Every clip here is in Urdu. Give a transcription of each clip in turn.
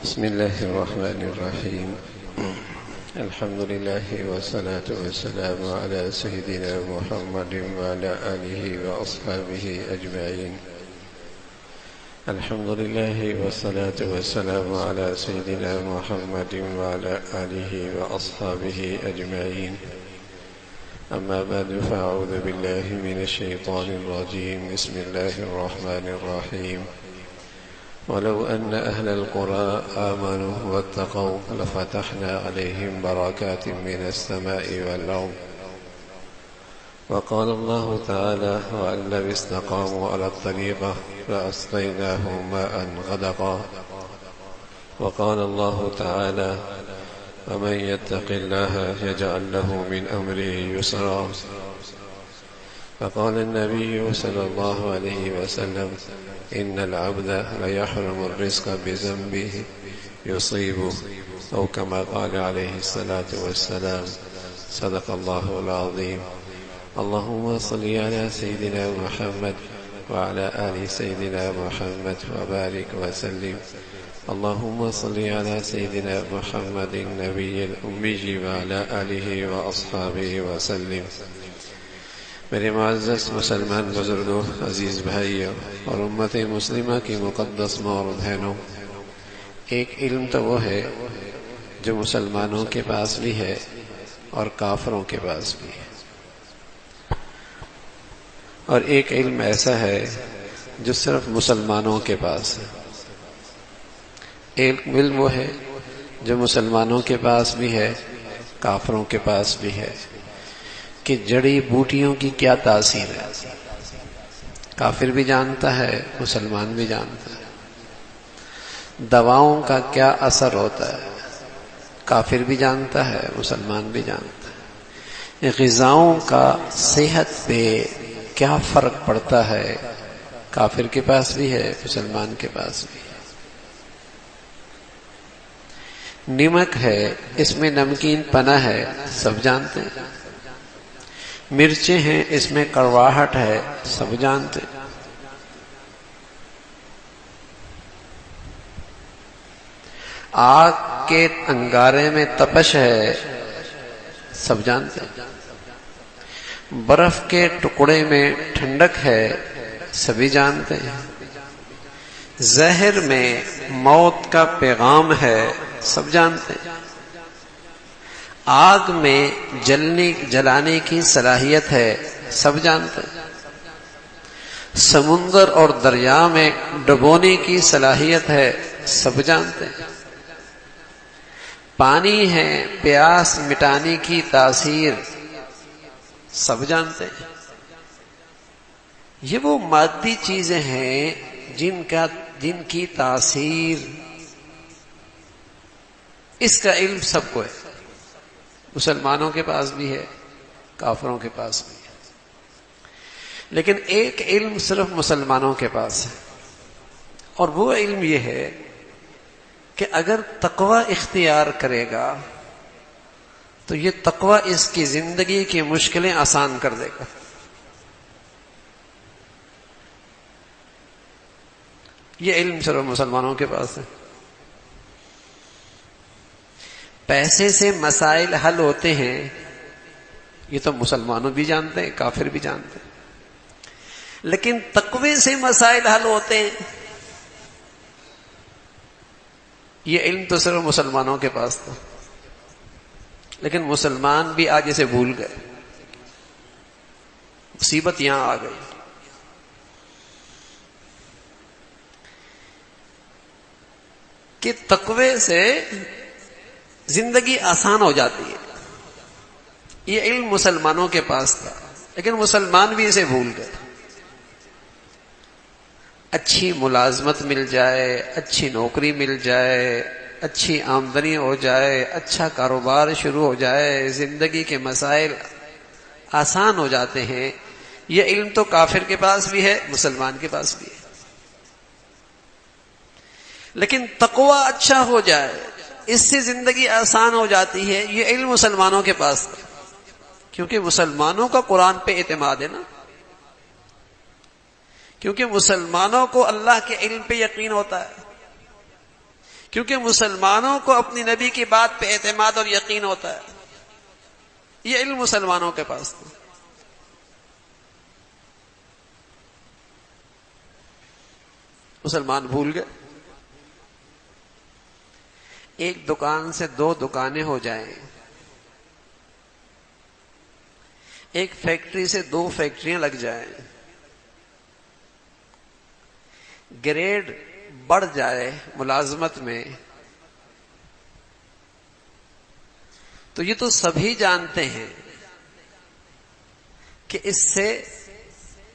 بسم الله الرحمن الرحيم. الحمد لله والصلاة والسلام على سيدنا محمد وعلى آله وأصحابه أجمعين. الحمد لله والصلاة والسلام على سيدنا محمد وعلى آله وأصحابه أجمعين. أما بعد فأعوذ بالله من الشيطان الرجيم. بسم الله الرحمن الرحيم. ولو أن أهل القرى آمنوا واتقوا لفتحنا عليهم بركات من السماء والأرض. وقال الله تعالى: وأن لو استقاموا على الطريقة لأسقيناهم ماء غدقا. وقال الله تعالى: ومن يتق الله يجعل له من أمره يسرا. فقال النبي صلى الله عليه وسلم: إن العبد ليحرم الرزق بذنبه يصيبه، أو كما قال عليه الصلاة والسلام. صدق الله العظيم. اللهم صل على سيدنا محمد وعلى آل سيدنا محمد وبارك وسلم. اللهم صل على سيدنا محمد النبي الأمي وعلى آله وأصحابه وسلم. میرے معزز مسلمان بزرگوں، عزیز بھائیوں اور امت مسلمہ کی مقدس ماں اور بہنوں، ایک علم تو وہ ہے جو مسلمانوں کے پاس بھی ہے اور کافروں کے پاس بھی ہے، اور ایک علم ایسا ہے جو صرف مسلمانوں کے پاس ہے۔ ایک علم وہ ہے جو مسلمانوں کے پاس بھی ہے، کافروں کے پاس بھی ہے، کہ جڑی بوٹیوں کی کیا تاثیر ہے۔ کافر بھی جانتا ہے، مسلمان بھی جانتا ہے۔ دواؤں کا کیا اثر ہوتا ہے، کافر بھی جانتا ہے، مسلمان بھی جانتا ہے۔ غذاؤں کا صحت پہ کیا فرق پڑتا ہے، کافر کے پاس بھی ہے، مسلمان کے پاس بھی ہے۔ نمک ہے، اس میں نمکین پنا ہے، سب جانتے ہیں۔ مرچیں ہیں، اس میں کڑواہٹ ہے، سب جانتے ہیں۔ آگ کے انگارے میں تپش ہے، سب جانتے ہیں۔ برف کے ٹکڑے میں ٹھنڈک ہے، سبھی جانتے ہیں۔ زہر میں موت کا پیغام ہے، سب جانتے ہیں۔ آگ میں جلانے کی صلاحیت ہے، سب جانتے ہیں۔ سمندر اور دریا میں ڈبونے کی صلاحیت ہے، سب جانتے ہیں۔ پانی ہے، پیاس مٹانے کی تاثیر، سب جانتے ہیں۔ یہ وہ مادی چیزیں ہیں جن کی تاثیر، اس کا علم سب کو ہے۔ مسلمانوں کے پاس بھی ہے، کافروں کے پاس بھی ہے۔ لیکن ایک علم صرف مسلمانوں کے پاس ہے، اور وہ علم یہ ہے کہ اگر تقوی اختیار کرے گا تو یہ تقوی اس کی زندگی کی مشکلیں آسان کر دے گا۔ یہ علم صرف مسلمانوں کے پاس ہے۔ پیسے سے مسائل حل ہوتے ہیں، یہ تو مسلمانوں بھی جانتے ہیں، کافر بھی جانتے ہیں۔ لیکن تقوی سے مسائل حل ہوتے ہیں، یہ علم تو صرف مسلمانوں کے پاس تھا، لیکن مسلمان بھی آج اسے بھول گئے۔ مصیبت یہاں آ گئی۔ کہ تقوی سے زندگی آسان ہو جاتی ہے، یہ علم مسلمانوں کے پاس تھا، لیکن مسلمان بھی اسے بھول گئے۔ اچھی ملازمت مل جائے، اچھی نوکری مل جائے، اچھی آمدنی ہو جائے، اچھا کاروبار شروع ہو جائے، زندگی کے مسائل آسان ہو جاتے ہیں۔ یہ علم تو کافر کے پاس بھی ہے، مسلمان کے پاس بھی ہے۔ لیکن تقوی اچھا ہو جائے، اس سے زندگی آسان ہو جاتی ہے، یہ علم مسلمانوں کے پاس تھا، کیونکہ مسلمانوں کا قرآن پہ اعتماد ہے نا، کیونکہ مسلمانوں کو اللہ کے علم پہ یقین ہوتا ہے، کیونکہ مسلمانوں کو اپنی نبی کی بات پہ اعتماد اور یقین ہوتا ہے. یہ علم مسلمانوں کے پاس تھا. مسلمان بھول گئے. ایک دکان سے 2 دکانیں ہو جائیں، ایک فیکٹری سے 2 فیکٹریاں لگ جائیں، گریڈ بڑھ جائے ملازمت میں، تو یہ تو سبھی جانتے ہیں کہ اس سے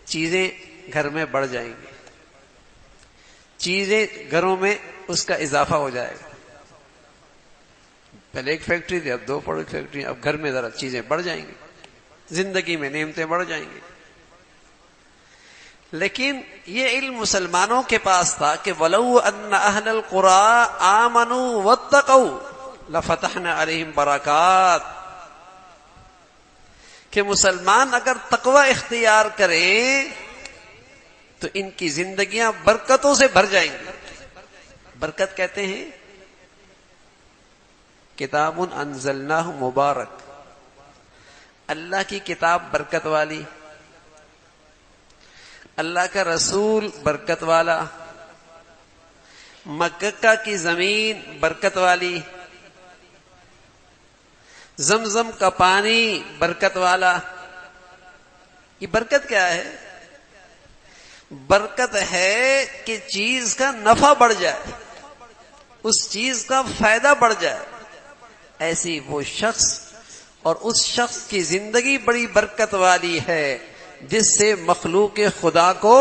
چیزیں گھر میں بڑھ جائیں گی، چیزیں گھروں میں اس کا اضافہ ہو جائے گا. پہلے ایک فیکٹری تھی، اب 2 فیکٹری، اب گھر میں ذرا چیزیں بڑھ جائیں گی، زندگی میں نعمتیں بڑھ جائیں گی. لیکن یہ علم مسلمانوں کے پاس تھا کہ وَلَوْ أَنَّ أَهْلَ الْقُرَىٰ آمَنُوا وَاتَّقَوْا لَفَتَحْنَا عَلَيْهِمْ بَرَكَاتٍ، کہ مسلمان اگر تقوی اختیار کریں تو ان کی زندگیاں برکتوں سے بھر جائیں گی. برکت کہتے ہیں کتاب انزلناہ مبارک، اللہ کی کتاب برکت والی، اللہ کا رسول برکت والا، مکہ کی زمین برکت والی، زمزم کا پانی برکت والا. یہ برکت کیا ہے؟ برکت ہے کہ چیز کا نفع بڑھ جائے، اس چیز کا فائدہ بڑھ جائے. ایسی وہ شخص اور اس شخص کی زندگی بڑی برکت والی ہے جس سے مخلوق خدا کو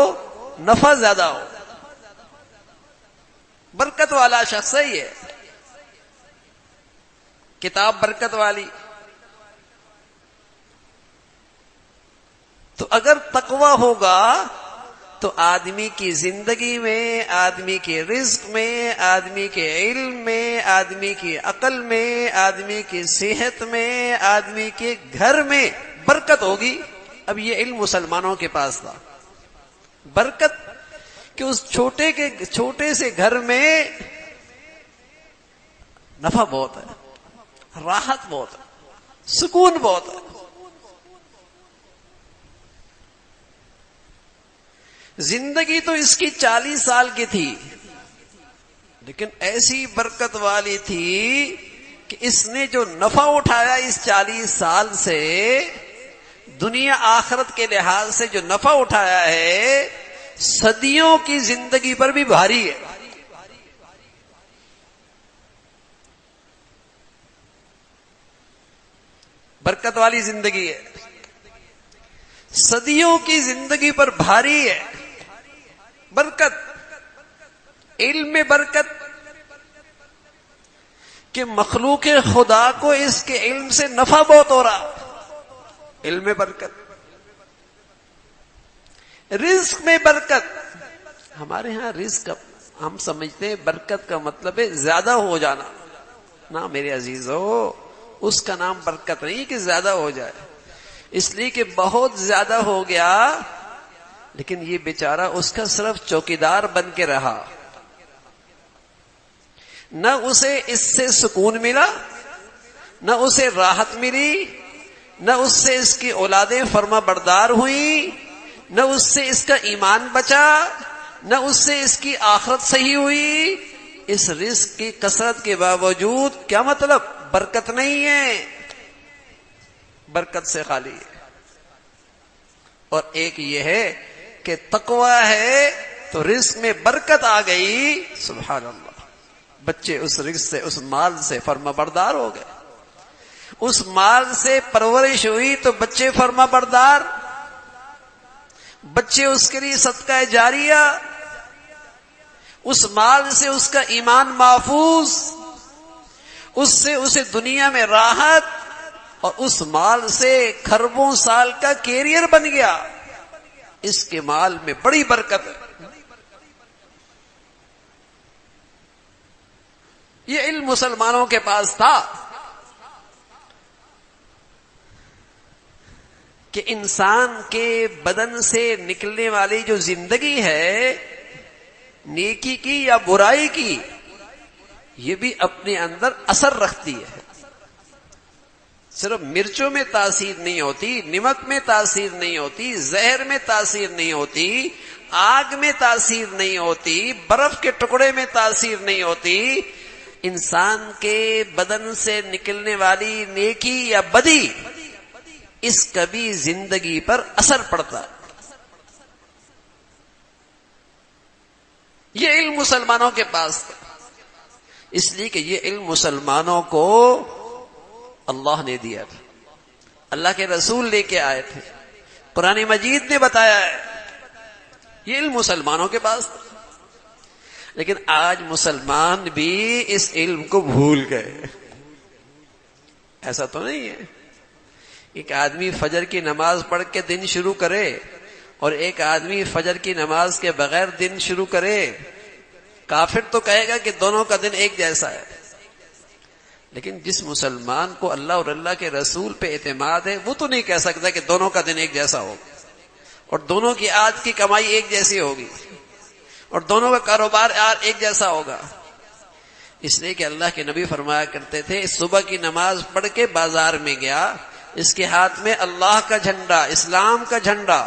نفع زیادہ ہو. برکت والا شخص ہے یہ. کتاب برکت والی. تو اگر تقوی ہوگا تو آدمی کی زندگی میں، آدمی کے رزق میں، آدمی کے علم میں، آدمی کی عقل میں، آدمی کی صحت میں، آدمی کے گھر میں برکت ہوگی. اب یہ علم مسلمانوں کے پاس تھا. برکت کہ اس چھوٹے سے گھر میں نفع بہت ہے، راحت بہت ہے، سکون بہت ہے. زندگی تو اس کی 40 سال کی تھی، لیکن ایسی برکت والی تھی کہ اس نے جو نفع اٹھایا اس 40 سال سے، دنیا آخرت کے لحاظ سے جو نفع اٹھایا ہے، صدیوں کی زندگی پر بھی بھاری ہے. برکت والی زندگی ہے، صدیوں کی زندگی پر بھاری ہے. برکت، علم میں برکت کہ مخلوق خدا کو اس کے علم سے نفع بہت ہو رہا. علم میں برکت. رزق میں برکت. ہمارے ہاں رزق ہم سمجھتے ہیں برکت کا مطلب ہے زیادہ ہو جانا. نہ میرے عزیزو، اس کا نام برکت نہیں کہ زیادہ ہو جائے، اس لیے کہ بہت زیادہ ہو گیا لیکن یہ بیچارہ اس کا صرف چوکیدار بن کے رہا. نہ اسے اس سے سکون ملا، نہ اسے راحت ملی، نہ اس سے اس کی اولادیں فرما بردار ہوئیں، نہ اس سے اس کا ایمان بچا، نہ اس سے اس کی آخرت صحیح ہوئی. اس رزق کی کثرت کے باوجود کیا مطلب؟ برکت نہیں ہے، برکت سے خالی ہے. اور ایک یہ ہے کہ تقوی ہے تو رزق میں برکت آ گئی. سبحان اللہ. بچے اس رزق سے، اس مال سے فرما بردار ہو گئے. اس مال سے پرورش ہوئی تو بچے فرما بردار، بچے اس کے لیے صدقہ جاریہ. اس مال سے اس کا ایمان محفوظ، اس سے اسے دنیا میں راحت، اور اس مال سے کھربوں سال کا کیریئر بن گیا. اس کے مال میں بڑی برکت ہے. یہ علم مسلمانوں کے پاس تھا کہ انسان کے بدن سے نکلنے والی جو زندگی ہے، نیکی کی یا برائی کی، یہ بھی اپنے اندر اثر رکھتی ہے. صرف مرچوں میں تاثیر نہیں ہوتی، نمک میں تاثیر نہیں ہوتی، زہر میں تاثیر نہیں ہوتی، آگ میں تاثیر نہیں ہوتی، برف کے ٹکڑے میں تاثیر نہیں ہوتی. انسان کے بدن سے نکلنے والی نیکی یا بدی، اس کا بھی زندگی پر اثر پڑتا. یہ علم مسلمانوں کے پاس تھا، اس لیے کہ یہ علم مسلمانوں کو اللہ نے دیا تھا، اللہ کے رسول لے کے آئے تھے، قرآن مجید نے بتایا ہے. یہ علم مسلمانوں کے پاس تھا. لیکن آج مسلمان بھی اس علم کو بھول گئے. ایسا تو نہیں ہے ایک آدمی فجر کی نماز پڑھ کے دن شروع کرے اور ایک آدمی فجر کی نماز کے بغیر دن شروع کرے. کافر تو کہے گا کہ دونوں کا دن ایک جیسا ہے. لیکن جس مسلمان کو اللہ اور اللہ کے رسول پہ اعتماد ہے، وہ تو نہیں کہہ سکتا کہ دونوں کا دن ایک جیسا ہوگا اور دونوں کی آج کی کمائی ایک جیسی ہوگی اور دونوں کا کاروبار ایک جیسا ہوگا. اس لیے کہ اللہ کے نبی فرمایا کرتے تھے، صبح کی نماز پڑھ کے بازار میں گیا، اس کے ہاتھ میں اللہ کا جھنڈا، اسلام کا جھنڈا،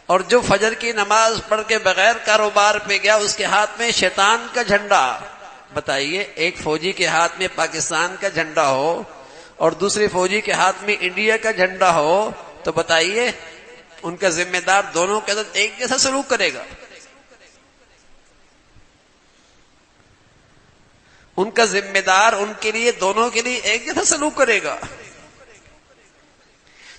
اور جو فجر کی نماز پڑھ کے بغیر کاروبار پہ گیا اس کے ہاتھ میں شیطان کا جھنڈا. بتائیے، ایک فوجی کے ہاتھ میں پاکستان کا جھنڈا ہو اور دوسرے فوجی کے ہاتھ میں انڈیا کا جھنڈا ہو تو بتائیے ان کا ذمہ دار دونوں کے ساتھ ایک جیسا سلوک کرے گا؟ ان کا ذمہ دار ان کے لیے، دونوں کے لیے ایک جیسا سلوک کرے گا؟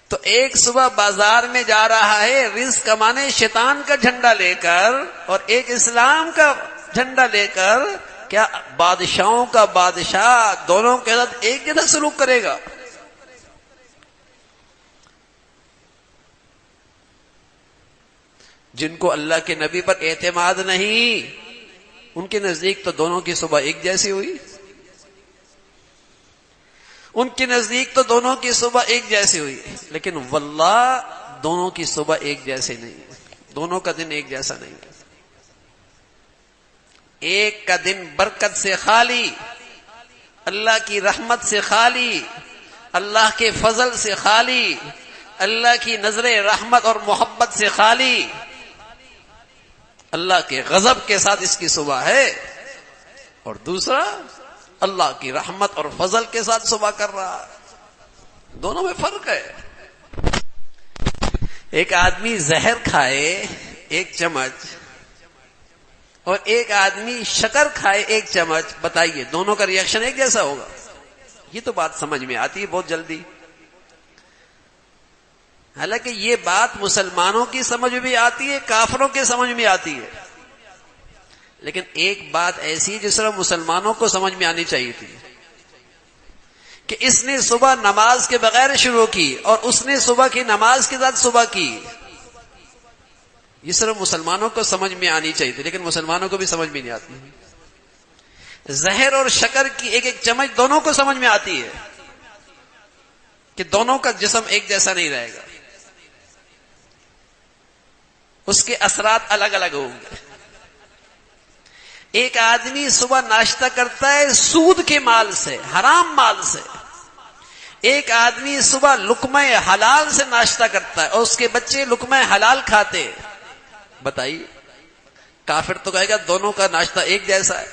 تو ایک صبح بازار میں جا رہا ہے رزق کمانے شیطان کا جھنڈا لے کر، اور ایک اسلام کا جھنڈا لے کر، کیا بادشاہوں کا بادشاہ دونوں کے ساتھ ایک جیسا سلوک کرے گا؟ جن کو اللہ کے نبی پر اعتماد نہیں، ان کے نزدیک تو دونوں کی صبح ایک جیسی ہوئی. ان کے نزدیک تو دونوں کی صبح ایک جیسی ہوئی، لیکن واللہ دونوں کی صبح ایک جیسی نہیں ہے، دونوں کا دن ایک جیسا نہیں ہے. ایک کا دن برکت سے خالی، اللہ کی رحمت سے خالی، اللہ کے فضل سے خالی، اللہ کی نظر رحمت اور محبت سے خالی، اللہ کے غضب کے ساتھ اس کی صبح ہے. اور دوسرا اللہ کی رحمت اور فضل کے ساتھ صبح کر رہا ہے. دونوں میں فرق ہے. ایک آدمی زہر کھائے ایک چمچ اور ایک آدمی شکر کھائے ایک چمچ، بتائیے دونوں کا ریئیکشن ایک جیسا ہوگا؟ یہ تو بات سمجھ میں آتی ہے بہت جلدی. حالانکہ یہ بات مسلمانوں کی سمجھ میں بھی آتی ہے، کافروں کی سمجھ میں آتی ہے. لیکن ایک بات ایسی جو صرف مسلمانوں کو سمجھ میں آنی چاہیے تھی کہ اس نے صبح نماز کے بغیر شروع کی اور اس نے صبح کی نماز کے ساتھ صبح کی. یہ صرف مسلمانوں کو سمجھ میں آنی چاہیے تھی، لیکن مسلمانوں کو بھی سمجھ میں نہیں آتی. زہر اور شکر کی ایک ایک چمچ دونوں کو سمجھ میں آتی ہے کہ دونوں کا جسم ایک جیسا نہیں رہے گا، اس کے اثرات الگ الگ ہوں گے. ایک آدمی صبح ناشتہ کرتا ہے سود کے مال سے، حرام مال سے. ایک آدمی صبح لقمہ حلال سے ناشتہ کرتا ہے اور اس کے بچے لقمہ حلال کھاتے. بتائیے، کافر تو کہے گا دونوں کا ناشتہ ایک جیسا ہے.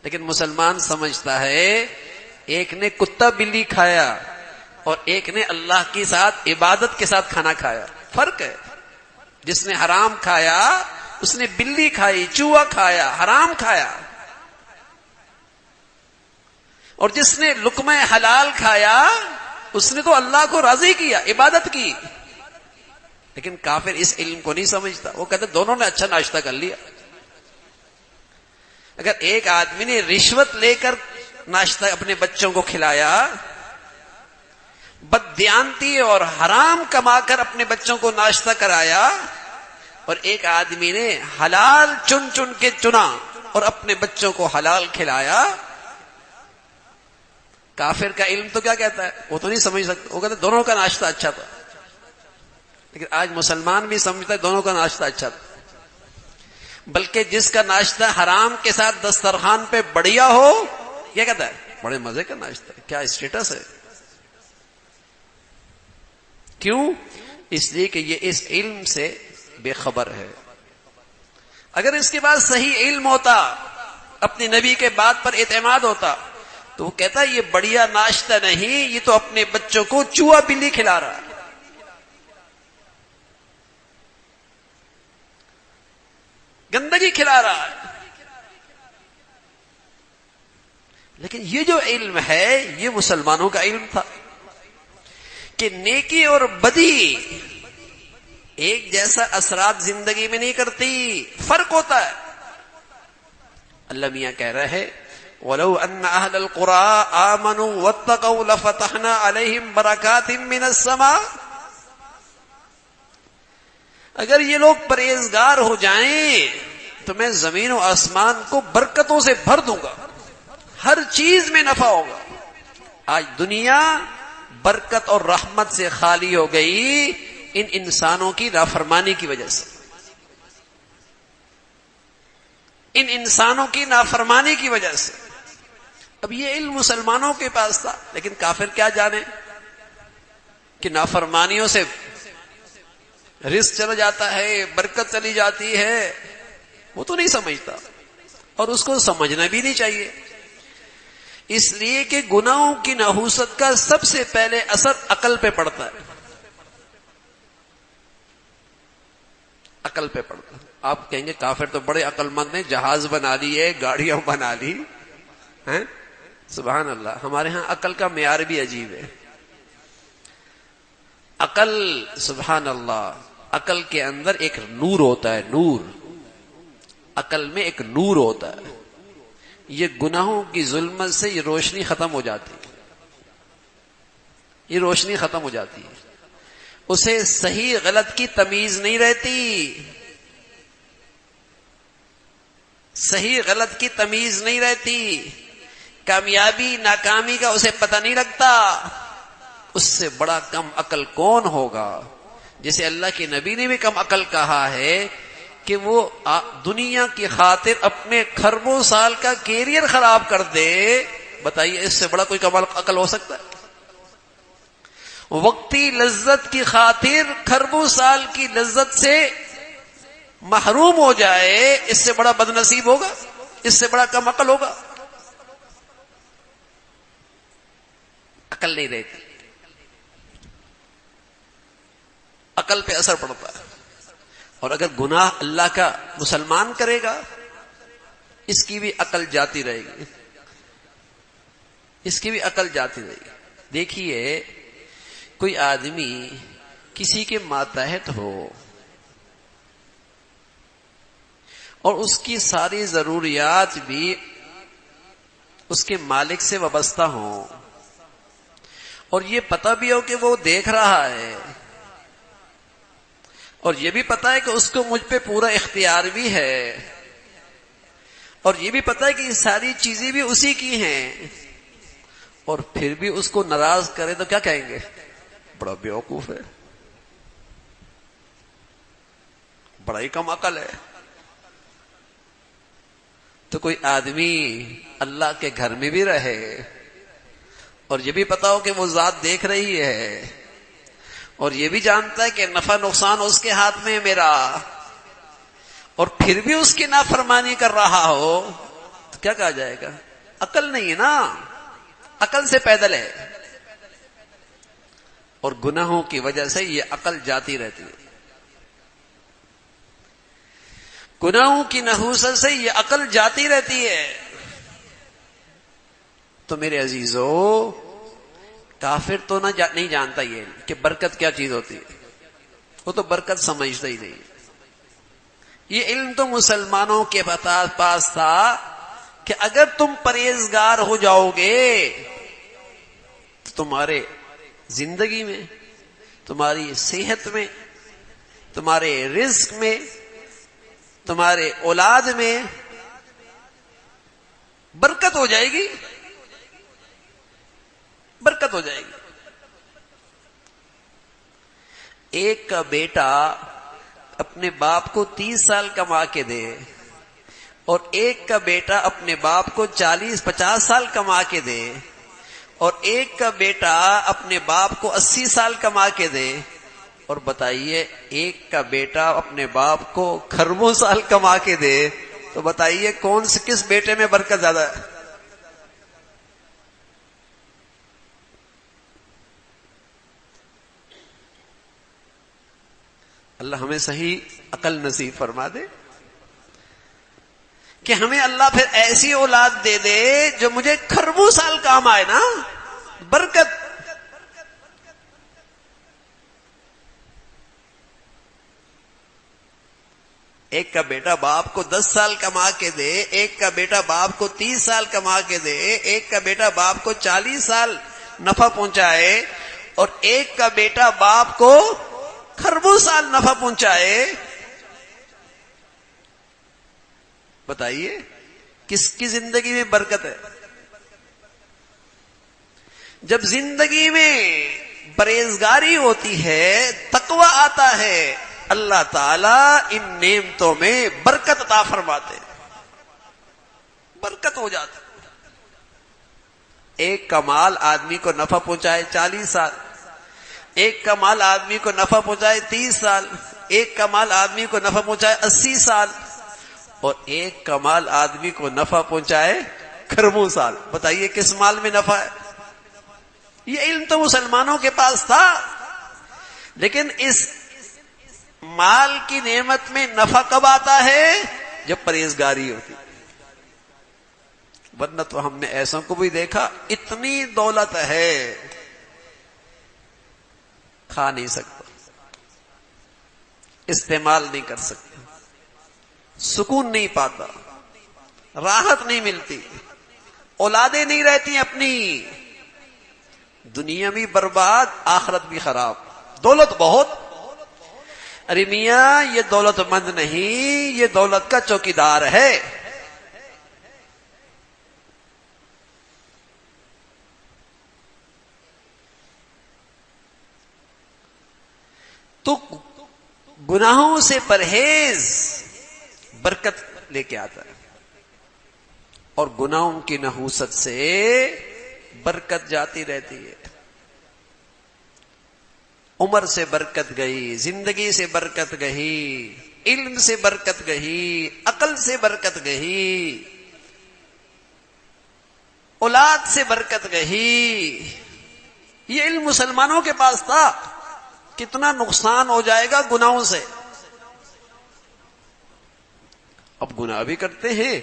لیکن مسلمان سمجھتا ہے ایک نے کتا بلی کھایا اور ایک نے اللہ کے ساتھ عبادت کے ساتھ کھانا کھایا. فرق ہے. جس نے حرام کھایا اس نے بلی کھائی، چوہا کھایا، حرام کھایا. اور جس نے لقمہ حلال کھایا اس نے تو اللہ کو راضی کیا، عبادت کی. لیکن کافر اس علم کو نہیں سمجھتا. وہ کہتے دونوں نے اچھا ناشتہ کر لیا. اگر ایک آدمی نے رشوت لے کر ناشتہ اپنے بچوں کو کھلایا، بددیانتی اور حرام کما کر اپنے بچوں کو ناشتہ کرایا، اور ایک آدمی نے حلال چن چن کے چنا اور اپنے بچوں کو حلال کھلایا، کافر کا علم تو کیا کہتا ہے؟ وہ تو نہیں سمجھ سکتا. وہ کہتا ہے دونوں کا ناشتہ اچھا تھا. لیکن آج مسلمان بھی سمجھتا ہے دونوں کا ناشتہ اچھا تھا. بلکہ جس کا ناشتہ حرام کے ساتھ دسترخوان پہ بڑھیا ہو، کیا کہتا ہے؟ بڑے مزے کا ناشتہ ہے، کیا اسٹیٹس ہے؟ کیوں؟ اس لیے کہ یہ اس علم سے بے خبر ہے۔ اگر اس کے بعد صحیح علم ہوتا، اپنے نبی کے بات پر اعتماد ہوتا، تو وہ کہتا یہ بڑھیا ناشتہ نہیں، یہ تو اپنے بچوں کو چوہا بلی کھلا رہا ہے، گندگی کھلا رہا ہے۔ لیکن یہ جو علم ہے یہ مسلمانوں کا علم تھا کہ نیکی اور بدی ایک جیسا اثرات زندگی میں نہیں کرتی، فرق ہوتا ہے۔ اللہ میاں کہہ رہے ہیں وَلَوْ أَنَّ أَهْلَ الْقُرَىٰ آمَنُوا وَاتَّقَوْا لَفَتَحْنَا عَلَيْهِمْ بَرَكَاتٍ مِّنَ السَّمَاءِ، اگر یہ لوگ پرہیزگار ہو جائیں تو میں زمین و آسمان کو برکتوں سے بھر دوں گا، ہر چیز میں نفع ہوگا۔ آج دنیا برکت اور رحمت سے خالی ہو گئی ان انسانوں کی نافرمانی کی وجہ سے، ان انسانوں کی نافرمانی کی وجہ سے۔ اب یہ علم مسلمانوں کے پاس تھا، لیکن کافر کیا جانے کہ نافرمانیوں سے رزق چلا جاتا ہے، برکت چلی جاتی ہے، وہ تو نہیں سمجھتا، اور اس کو سمجھنا بھی نہیں چاہیے، اس لیے کہ گناہوں کی نحوست کا سب سے پہلے اثر عقل پہ پڑتا ہے، عقل پہ پڑتا ہے۔ آپ کہیں گے کافر تو بڑے عقل مند ہیں، جہاز بنا لیے، گاڑیاں بنا لی ہیں، سبحان اللہ۔ ہمارے ہاں عقل کا معیار بھی عجیب ہے۔ عقل، سبحان اللہ، عقل کے اندر ایک نور ہوتا ہے، نور، عقل میں ایک نور ہوتا ہے، یہ گناہوں کی ظلمت سے یہ روشنی ختم ہو جاتی ہے، یہ روشنی ختم ہو جاتی ہے، اسے صحیح غلط کی تمیز نہیں رہتی، صحیح غلط کی تمیز نہیں رہتی، کامیابی ناکامی کا اسے پتہ نہیں لگتا۔ اس سے بڑا کم عقل کون ہوگا؟ جسے اللہ کے نبی نے بھی کم عقل کہا ہے کہ وہ دنیا کی خاطر اپنے خربوں سال کا کیریئر خراب کر دے، بتائیے اس سے بڑا کوئی کم عقل ہو سکتا ہے؟ وقتی لذت کی خاطر خربوں سال کی لذت سے محروم ہو جائے، اس سے بڑا بد نصیب ہوگا؟ اس سے بڑا کم عقل ہوگا؟ عقل نہیں رہتی، عقل پہ اثر پڑتا ہے۔ اور اگر گناہ اللہ کا مسلمان کرے گا، اس کی بھی عقل جاتی رہے گی، اس کی بھی عقل جاتی رہے گی۔ دیکھیے کوئی آدمی کسی کے ماتحت ہو اور اس کی ساری ضروریات بھی اس کے مالک سے وابستہ ہوں، اور یہ پتہ بھی ہو کہ وہ دیکھ رہا ہے، اور یہ بھی پتا ہے کہ اس کو مجھ پہ پورا اختیار بھی ہے، اور یہ بھی پتا ہے کہ یہ ساری چیزیں بھی اسی کی ہیں، اور پھر بھی اس کو ناراض کرے تو کیا کہیں گے؟ بڑا بیوقوف ہے، بڑا ہی کم عقل ہے۔ تو کوئی آدمی اللہ کے گھر میں بھی رہے اور یہ بھی پتا ہو کہ وہ ذات دیکھ رہی ہے، اور یہ بھی جانتا ہے کہ نفع نقصان اس کے ہاتھ میں ہے میرا، اور پھر بھی اس کی نافرمانی کر رہا ہو، تو کیا کہا جائے گا؟ عقل نہیں ہے نا، عقل سے پیدل ہے، اور گناہوں کی وجہ سے یہ عقل جاتی رہتی ہے، گناہوں کی نحوست سے یہ عقل جاتی رہتی ہے۔ تو میرے عزیزو، کافر تو نہیں جانتا یہ کہ برکت کیا چیز ہوتی ہے، وہ تو برکت سمجھتا ہی نہیں۔ یہ علم تو مسلمانوں کے پاس تھا کہ اگر تم پرہیزگار ہو جاؤ گے تو تمہارے زندگی میں، تمہاری صحت میں، تمہارے رزق میں، تمہارے اولاد میں برکت ہو جائے گی، برکت ہو جائے گی۔ ایک کا بیٹا اپنے باپ کو 30 سال کما کے دے اور ایک کا بیٹا اپنے باپ کو 40-50 سال کما کے دے، اور ایک کا بیٹا اپنے باپ کو 80 سال کما کے دے، اور بتائیے ایک کا بیٹا اپنے باپ کو کھربوں سال کما کے دے، تو بتائیے کس بیٹے میں برکت زیادہ ہے؟ اللہ ہمیں صحیح عقل نصیب فرما دے کہ ہمیں اللہ پھر ایسی اولاد دے دے جو مجھے کھربوں سال کام آئے نا، برکت۔ ایک کا بیٹا باپ کو 10 سال کما کے دے، ایک کا بیٹا باپ کو 30 سال کما کے دے، ایک کا بیٹا باپ کو 40 سال نفع پہنچائے، اور ایک کا بیٹا باپ کو کھربوں سال نفع پہنچائے، بتائیے کس کی زندگی میں برکت ہے؟ جب زندگی میں پرہیزگاری ہوتی ہے، تقوی آتا ہے، اللہ تعالیٰ ان نعمتوں میں برکت عطا فرماتے، برکت ہو جاتی۔ ایک کا مال آدمی کو نفع پہنچائے 40 سال، ایک کا مال آدمی کو نفع پہنچائے 30 سال، ایک کا مال آدمی کو نفع پہنچائے 80 سال، اور ایک کا مال آدمی کو نفع پہنچائے کھربوں سال۔ بتائیے کس مال میں نفع ہے؟ یہ علم تو مسلمانوں کے پاس تھا، لیکن اس مال کی نعمت میں نفع کب آتا ہے؟ جب پرہیزگاری ہوتی۔ ورنہ تو ہم نے ایسوں کو بھی دیکھا، اتنی دولت ہے کھا نہیں سکتا، استعمال نہیں کر سکتا، سکون نہیں پاتا، راحت نہیں ملتی، اولادیں نہیں رہتی اپنی، دنیا بھی برباد، آخرت بھی خراب، دولت بہت۔ ارے میاں یہ دولت مند نہیں، یہ دولت کا چوکیدار ہے۔ تو گناہوں سے پرہیز برکت لے کے آتا ہے، اور گناہوں کی نحوست سے برکت جاتی رہتی ہے۔ عمر سے برکت گئی، زندگی سے برکت گئی، علم سے برکت گئی، عقل سے برکت گئی، اولاد سے برکت گئی۔ یہ علم مسلمانوں کے پاس تھا، کتنا نقصان ہو جائے گا گناہوں سے۔ اب گناہ بھی کرتے ہیں،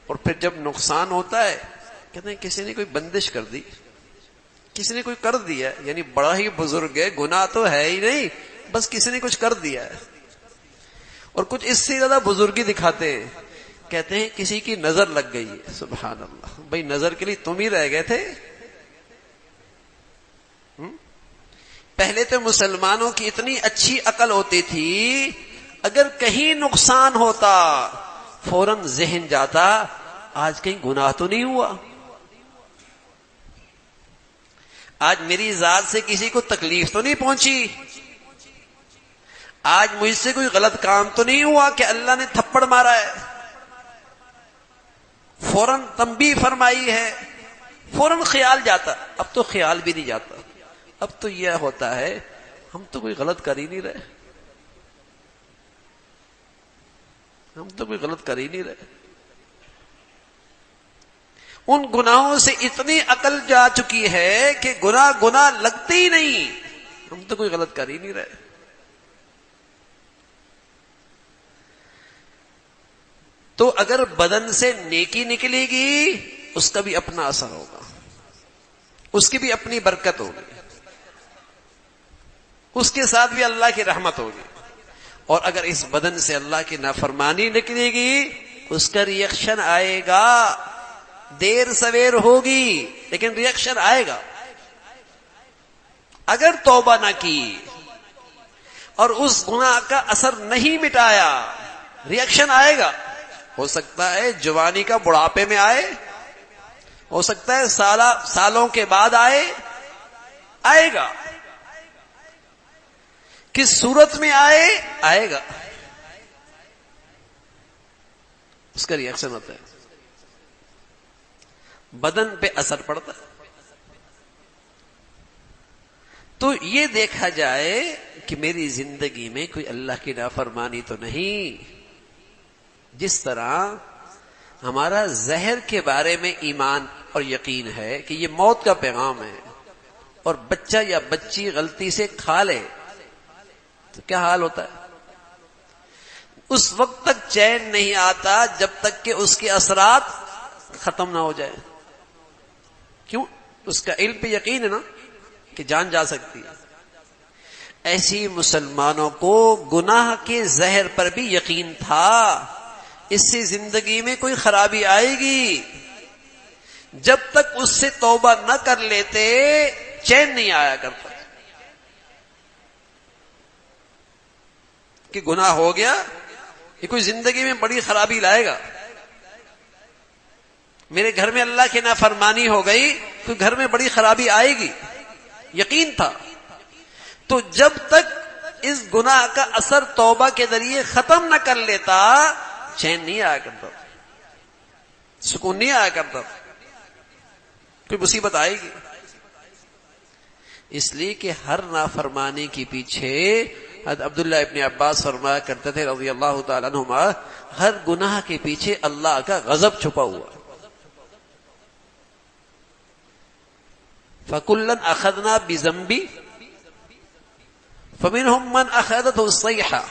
اور پھر جب نقصان ہوتا ہے کہتے ہیں کسی نے کوئی بندش کر دی، کسی نے کوئی کر دیا، یعنی بڑا ہی بزرگ ہے، گناہ تو ہے ہی نہیں، بس کسی نے کچھ کر دیا ہے۔ اور کچھ اس سے زیادہ بزرگی دکھاتے ہیں، کہتے ہیں کسی کی نظر لگ گئی ہے۔ سبحان اللہ، بھئی نظر کے لیے تم ہی رہ گئے تھے؟ پہلے تو مسلمانوں کی اتنی اچھی عقل ہوتی تھی، اگر کہیں نقصان ہوتا فوراً ذہن جاتا آج کہیں گناہ تو نہیں ہوا، آج میری ذات سے کسی کو تکلیف تو نہیں پہنچی، آج مجھ سے کوئی غلط کام تو نہیں ہوا کہ اللہ نے تھپڑ مارا ہے، فوراً تنبیہ فرمائی ہے، فوراً خیال جاتا۔ اب تو خیال بھی نہیں جاتا، اب تو یہ ہوتا ہے ہم تو کوئی غلط کر ہی نہیں رہے، ہم تو کوئی غلط کر ہی نہیں رہے۔ ان گناہوں سے اتنی عقل جا چکی ہے کہ گناہ لگتے ہی نہیں، ہم تو کوئی غلط کر ہی نہیں رہے۔ تو اگر بدن سے نیکی نکلے گی اس کا بھی اپنا اثر ہوگا، اس کی بھی اپنی برکت ہوگی، اس کے ساتھ بھی اللہ کی رحمت ہوگی۔ اور اگر اس بدن سے اللہ کی نافرمانی نکلے گی اس کا ریئیکشن آئے گا، دیر سویر ہوگی لیکن ریئیکشن آئے گا۔ اگر توبہ نہ کی اور اس گناہ کا اثر نہیں مٹایا ریئیکشن آئے گا۔ ہو سکتا ہے جوانی کا بڑھاپے میں آئے، ہو سکتا ہے سالوں کے بعد آئے گا، کس صورت میں آئے گا۔ اس کا ریئیکشن ہوتا ہے، بدن پہ اثر پڑتا ہے۔ تو یہ دیکھا جائے کہ میری زندگی میں کوئی اللہ کی نافرمانی تو نہیں۔ جس طرح ہمارا زہر کے بارے میں ایمان اور یقین ہے کہ یہ موت کا پیغام ہے، اور بچہ یا بچی غلطی سے کھا لے تو کیا حال ہوتا ہے؟ اس وقت تک چین نہیں آتا جب تک کہ اس کے اثرات ختم نہ ہو جائے۔ کیوں؟ اس کا علم پہ یقین ہے نا کہ جان جا سکتی ہے۔ ایسی مسلمانوں کو گناہ کے زہر پر بھی یقین تھا، اس سے زندگی میں کوئی خرابی آئے گی، جب تک اس سے توبہ نہ کر لیتے چین نہیں آیا کرتا کہ گناہ ہو گیا، یہ کوئی زندگی میں بڑی خرابی لائے گا، میرے گھر میں اللہ کی نافرمانی ہو گئی تو گھر میں بڑی خرابی آئے گی، یقین تھا۔ تو جب تک اس گناہ کا اثر توبہ کے ذریعے ختم نہ کر لیتا چین نہیں آیا کرتا، سکون نہیں آیا کرتا، کوئی مصیبت آئے گی۔ اس لیے کہ ہر نافرمانی کے پیچھے حضرت عبداللہ ابن عباس فرمایا کرتے تھے رضی اللہ تعالیٰ عنہما، ہر گناہ کے پیچھے اللہ کا غضب چھپا ہوا۔ فَكُلًّا أَخَذْنَا بِذَنبِهِ فَمِنْهُمْ مَنْ أَخَذَتْهُ الصَّيْحَةُ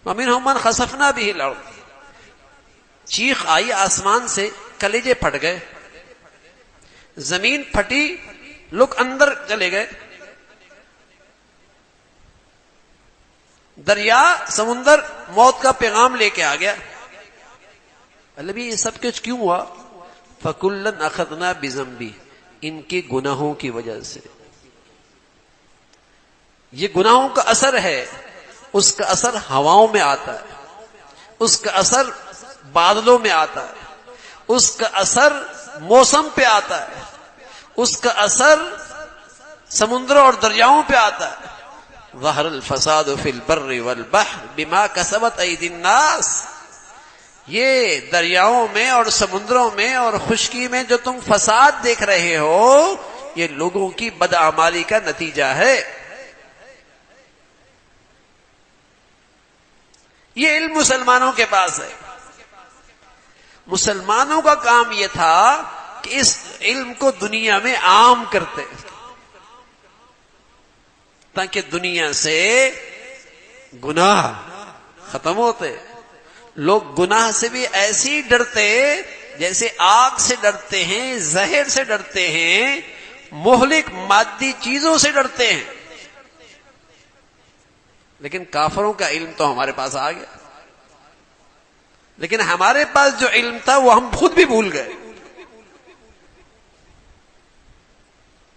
وَمِنْهُمْ مَنْ خَسَفْنَا بِهِ الْأَرْضَ۔ چیخ آئی آسمان سے، کلیجے پھٹ گئے، زمین پھٹی، لوگ اندر چلے گئے، دریا سمندر موت کا پیغام لے کے آ گیا۔ اللہ بھی یہ سب کچھ کیوں ہوا؟ فَكُلًّا أَخَذْنَا بِذَنبِهِ، ان کے گناہوں کی وجہ سے۔ یہ گناہوں کا اثر ہے، اس کا اثر ہواؤں میں آتا ہے، اس کا اثر بادلوں میں آتا ہے، اس کا اثر موسم پہ آتا ہے، اس کا اثر سمندروں اور دریاؤں پہ آتا ہے۔ ظہر الفساد فی البر والبحر بما کسبت ایدی الناس، یہ دریاؤں میں اور سمندروں میں اور خشکی میں جو تم فساد دیکھ رہے ہو، یہ لوگوں کی بدعمالی کا نتیجہ ہے۔ یہ علم مسلمانوں کے پاس ہے۔ مسلمانوں کا کام یہ تھا کہ اس علم کو دنیا میں عام کرتے تاکہ دنیا سے گناہ ختم ہوتے۔ لوگ گناہ سے بھی ایسی ڈرتے جیسے آگ سے ڈرتے ہیں، زہر سے ڈرتے ہیں، مہلک مادی چیزوں سے ڈرتے ہیں۔ لیکن کافروں کا علم تو ہمارے پاس آ گیا، لیکن ہمارے پاس جو علم تھا وہ ہم خود بھی بھول گئے،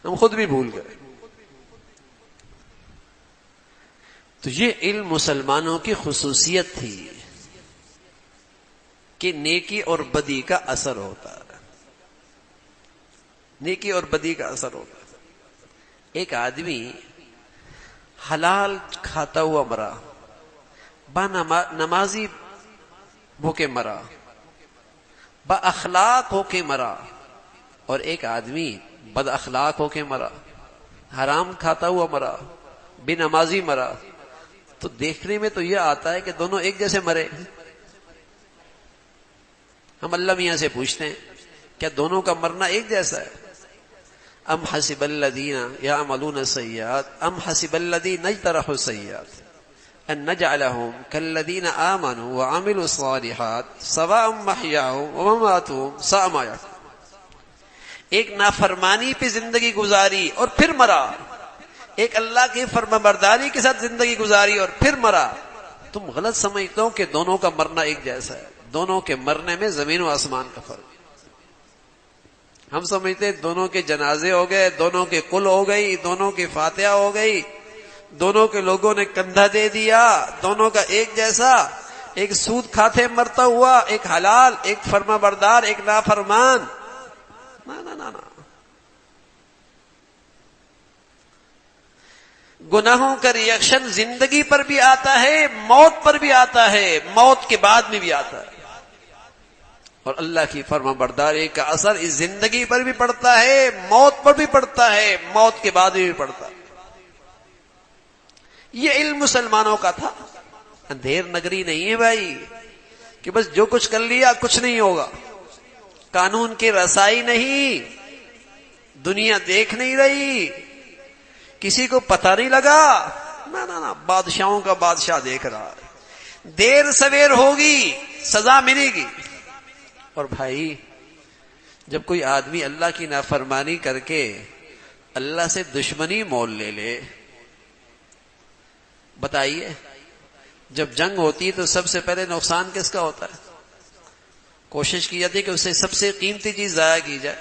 ہم خود بھی بھول گئے۔ تو یہ علم مسلمانوں کی خصوصیت تھی کہ نیکی اور بدی کا اثر ہوتا ہے، نیکی اور بدی کا اثر ہوتا ہے۔ ایک آدمی حلال کھاتا ہوا مرا، نمازی ہو کے مرا، با اخلاق ہو کے مرا، اور ایک آدمی بد اخلاق ہو کے مرا، حرام کھاتا ہوا مرا، بے نمازی مرا، تو دیکھنے میں تو یہ آتا ہے کہ دونوں ایک جیسے مرے۔ ہم اللہ میاں سے پوچھتے ہیں کیا دونوں کا مرنا ایک جیسا ہے؟ ام حسب الذین یعملون السیئات ام حسب الذین اجترحوا السیئات ان نجعلهم كالذین آمنوا وعملوا الصالحات سواء محیاهم ومماتهم ساء ما یحکمون۔ ایک نافرمانی پہ زندگی گزاری اور پھر مرا، ایک اللہ کی فرمانبرداری کے ساتھ زندگی گزاری اور پھر مرا۔ تم غلط سمجھتے ہو کہ دونوں کا مرنا ایک جیسا ہے، دونوں کے مرنے میں زمین و آسمان کا فرق۔ ہم سمجھتے دونوں کے جنازے ہو گئے، دونوں کے کل ہو گئی، دونوں کی فاتحہ ہو گئی، دونوں کے لوگوں نے کندھا دے دیا، دونوں کا ایک جیسا، ایک سود کھاتے مرتا ہوا، ایک حلال، ایک فرما بردار، ایک نافرمان۔ نا نا نا نا، گناہوں کا ریئیکشن زندگی پر بھی آتا ہے، موت پر بھی آتا ہے، موت کے بعد میں بھی آتا ہے۔ اور اللہ کی فرما برداری کا اثر اس زندگی پر بھی پڑتا ہے، موت پر بھی پڑتا ہے، موت کے بعد بھی پڑتا ہے۔ یہ علم مسلمانوں کا تھا، اندھیر نگری نہیں ہے بھائی کہ بس جو کچھ کر لیا کچھ نہیں ہوگا، قانون کی رسائی نہیں، دنیا دیکھ نہیں رہی، کسی کو پتہ نہیں لگا، نہ نہ نہ، بادشاہوں کا بادشاہ دیکھ رہا ہے، دیر سویر ہوگی سزا ملے گی۔ اور بھائی جب کوئی آدمی اللہ کی نافرمانی کر کے اللہ سے دشمنی مول لے لے، بتائیے جب جنگ ہوتی ہے تو سب سے پہلے نقصان کس کا ہوتا ہے؟ کوشش کی جاتی ہے کہ اسے سب سے قیمتی چیز ضائع کی جائے،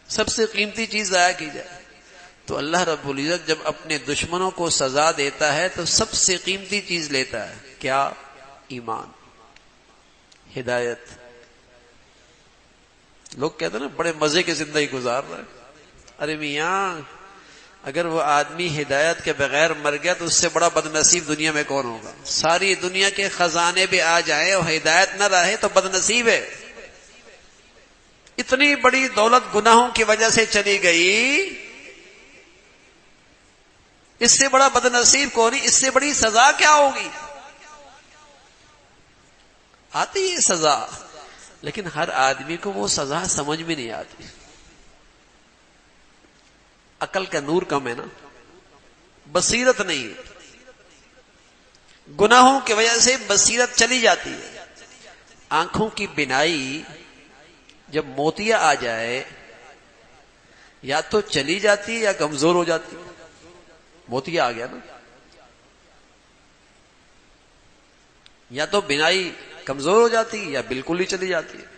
سب سے قیمتی چیز ضائع کی جائے۔ تو اللہ رب العزت جب اپنے دشمنوں کو سزا دیتا ہے تو سب سے قیمتی چیز لیتا ہے، کیا؟ ایمان، ہدایت۔ لوگ کہتے ہیں نا بڑے مزے کی زندگی گزار رہے ہیں، ارے میاں اگر وہ آدمی ہدایت کے بغیر مر گیا تو اس سے بڑا بد نصیب دنیا میں کون ہوگا؟ ساری دنیا کے خزانے بھی آ جائیں اور ہدایت نہ رہے تو بد نصیب ہے۔ اتنی بڑی دولت گناہوں کی وجہ سے چلی گئی، اس سے بڑا بد نصیب کون ہے؟ اس سے بڑی سزا کیا ہوگی؟ آتی ہے سزا، لیکن ہر آدمی کو وہ سزا سمجھ میں نہیں آتی، عقل کا نور کم ہے نا، بصیرت نہیں ہے، گناہوں کی وجہ سے بصیرت چلی جاتی ہے۔ آنکھوں کی بینائی جب موتیا آ جائے یا تو چلی جاتی ہے یا کمزور ہو جاتی ہے۔ موتیا آ گیا نا، یا تو بینائی کمزور ہو جاتی ہے یا بالکل ہی چلی جاتی ہے۔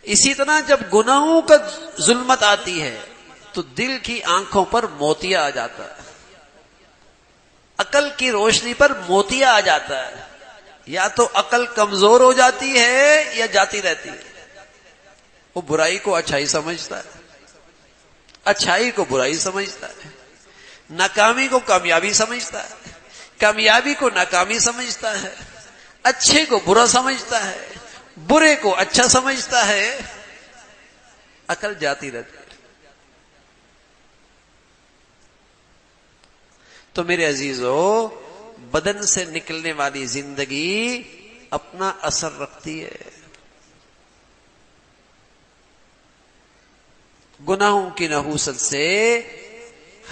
اسی طرح جب گناہوں کا ظلمت آتی ہے تو دل کی آنکھوں پر موتیا آ جاتا ہے، عقل کی روشنی پر موتیا آ جاتا ہے، یا تو عقل کمزور ہو جاتی ہے یا جاتی رہتی ہے۔ وہ برائی کو اچھائی سمجھتا ہے، اچھائی کو برائی سمجھتا ہے، ناکامی کو کامیابی سمجھتا ہے، کامیابی کو ناکامی سمجھتا ہے، اچھے کو برا سمجھتا ہے، برے کو اچھا سمجھتا ہے، عقل جاتی رہتی ہے۔ تو میرے عزیزو، بدن سے نکلنے والی زندگی اپنا اثر رکھتی ہے، گناہوں کی نحوست سے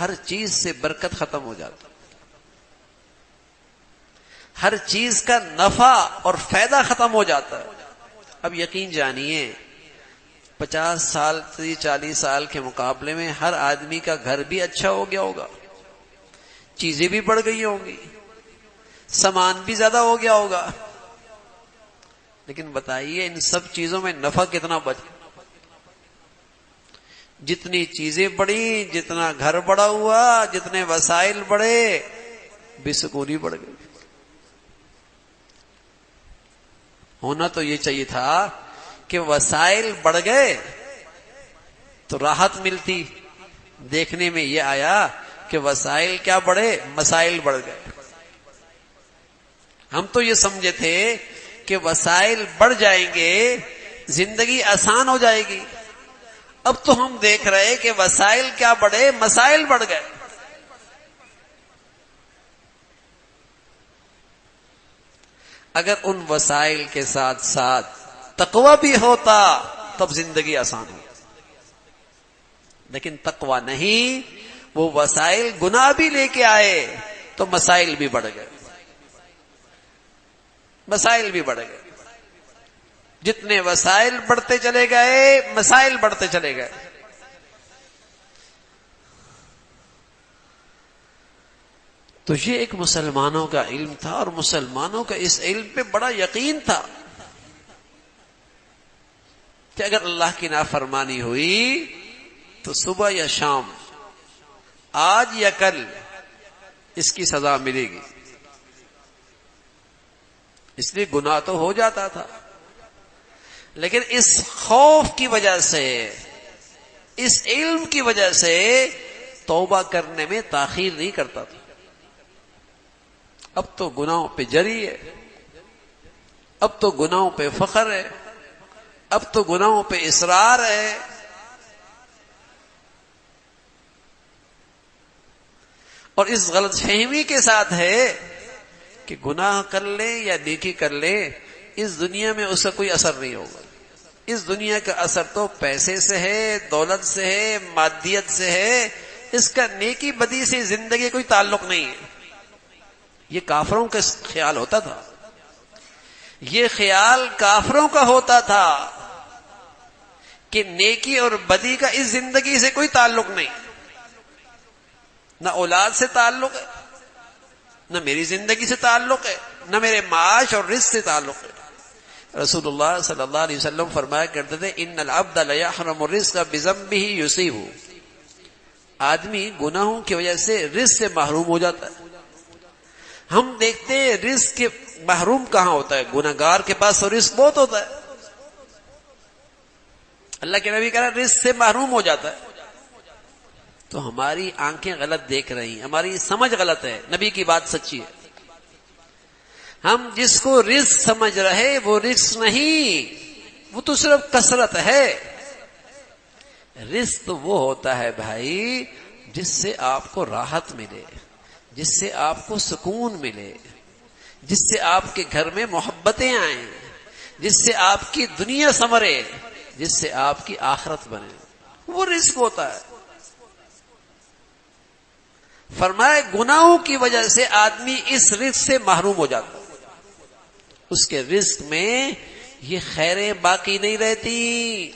ہر چیز سے برکت ختم ہو جاتا، ہر چیز کا نفع اور فائدہ ختم ہو جاتا ہے۔ اب یقین جانیے 50 سال 40 سال کے مقابلے میں ہر آدمی کا گھر بھی اچھا ہو گیا ہوگا، چیزیں بھی بڑھ گئی ہوں گی، سامان بھی زیادہ ہو گیا ہوگا، لیکن بتائیے ان سب چیزوں میں نفع کتنا بچا؟ جتنی چیزیں بڑھی، جتنا گھر بڑا ہوا، جتنے وسائل بڑھے، بے سکونی بڑھ گئی۔ ہونا تو یہ چاہیے تھا کہ وسائل بڑھ گئے تو راحت ملتی، دیکھنے میں یہ آیا کہ وسائل کیا بڑھے، مسائل بڑھ گئے۔ ہم تو یہ سمجھے تھے کہ وسائل بڑھ جائیں گے زندگی آسان ہو جائے گی، اب تو ہم دیکھ رہے کہ وسائل کیا بڑھے، مسائل بڑھ گئے۔ اگر ان وسائل کے ساتھ ساتھ تقوی بھی ہوتا تب زندگی آسان ہو، لیکن تقوی نہیں، وہ وسائل گناہ بھی لے کے آئے تو مسائل بھی بڑھ گئے، مسائل بھی بڑھ گئے۔ جتنے وسائل بڑھتے چلے گئے مسائل بڑھتے چلے گئے۔ تو یہ ایک مسلمانوں کا علم تھا، اور مسلمانوں کا اس علم پہ بڑا یقین تھا کہ اگر اللہ کی نافرمانی ہوئی تو صبح یا شام، آج یا کل اس کی سزا ملے گی۔ اس لیے گناہ تو ہو جاتا تھا، لیکن اس خوف کی وجہ سے، اس علم کی وجہ سے توبہ کرنے میں تاخیر نہیں کرتا تھا۔ اب تو گناہوں پہ جری ہے، اب تو گناہوں پہ فخر ہے، اب تو گناہوں پہ اصرار ہے. اور اس غلط فہمی کے ساتھ ہے کہ گناہ کر لے یا نیکی کر لے اس دنیا میں اس کا کوئی اثر نہیں ہوگا. اس دنیا کا اثر تو پیسے سے ہے، دولت سے ہے، مادیت سے ہے. اس کا نیکی بدی سے زندگی کوئی تعلق نہیں ہے. یہ کافروں کا خیال ہوتا تھا، یہ خیال کافروں کا ہوتا تھا کہ نیکی اور بدی کا اس زندگی سے کوئی تعلق نہیں. نہ اولاد سے تعلق ہے، نہ میری زندگی سے تعلق ہے، نہ میرے معاش اور رزق سے تعلق ہے. رسول اللہ صلی اللہ علیہ وسلم فرمایا کرتے تھے ان العبد لیحرم الرزق بذنبہ یصیبہ. آدمی گناہوں کی وجہ سے رزق سے محروم ہو جاتا ہے. ہم دیکھتے ہیں رزق کے محروم کہاں ہوتا ہے؟ گناہگار کے پاس تو رزق بہت ہوتا ہے. اللہ کے نبی کہہ رہا ہے رزق سے محروم ہو جاتا ہے. تو ہماری آنکھیں غلط دیکھ رہی ہیں، ہماری سمجھ غلط ہے. نبی کی بات سچی ہے. ہم جس کو رزق سمجھ رہے وہ رزق نہیں، وہ تو صرف کثرت ہے. رزق تو وہ ہوتا ہے بھائی جس سے آپ کو راحت ملے، جس سے آپ کو سکون ملے، جس سے آپ کے گھر میں محبتیں آئیں، جس سے آپ کی دنیا سنورے، جس سے آپ کی آخرت بنے. وہ رزق ہوتا ہے. فرمائے گناہوں کی وجہ سے آدمی اس رزق سے محروم ہو جاتا ہے. اس کے رزق میں یہ خیریں باقی نہیں رہتی،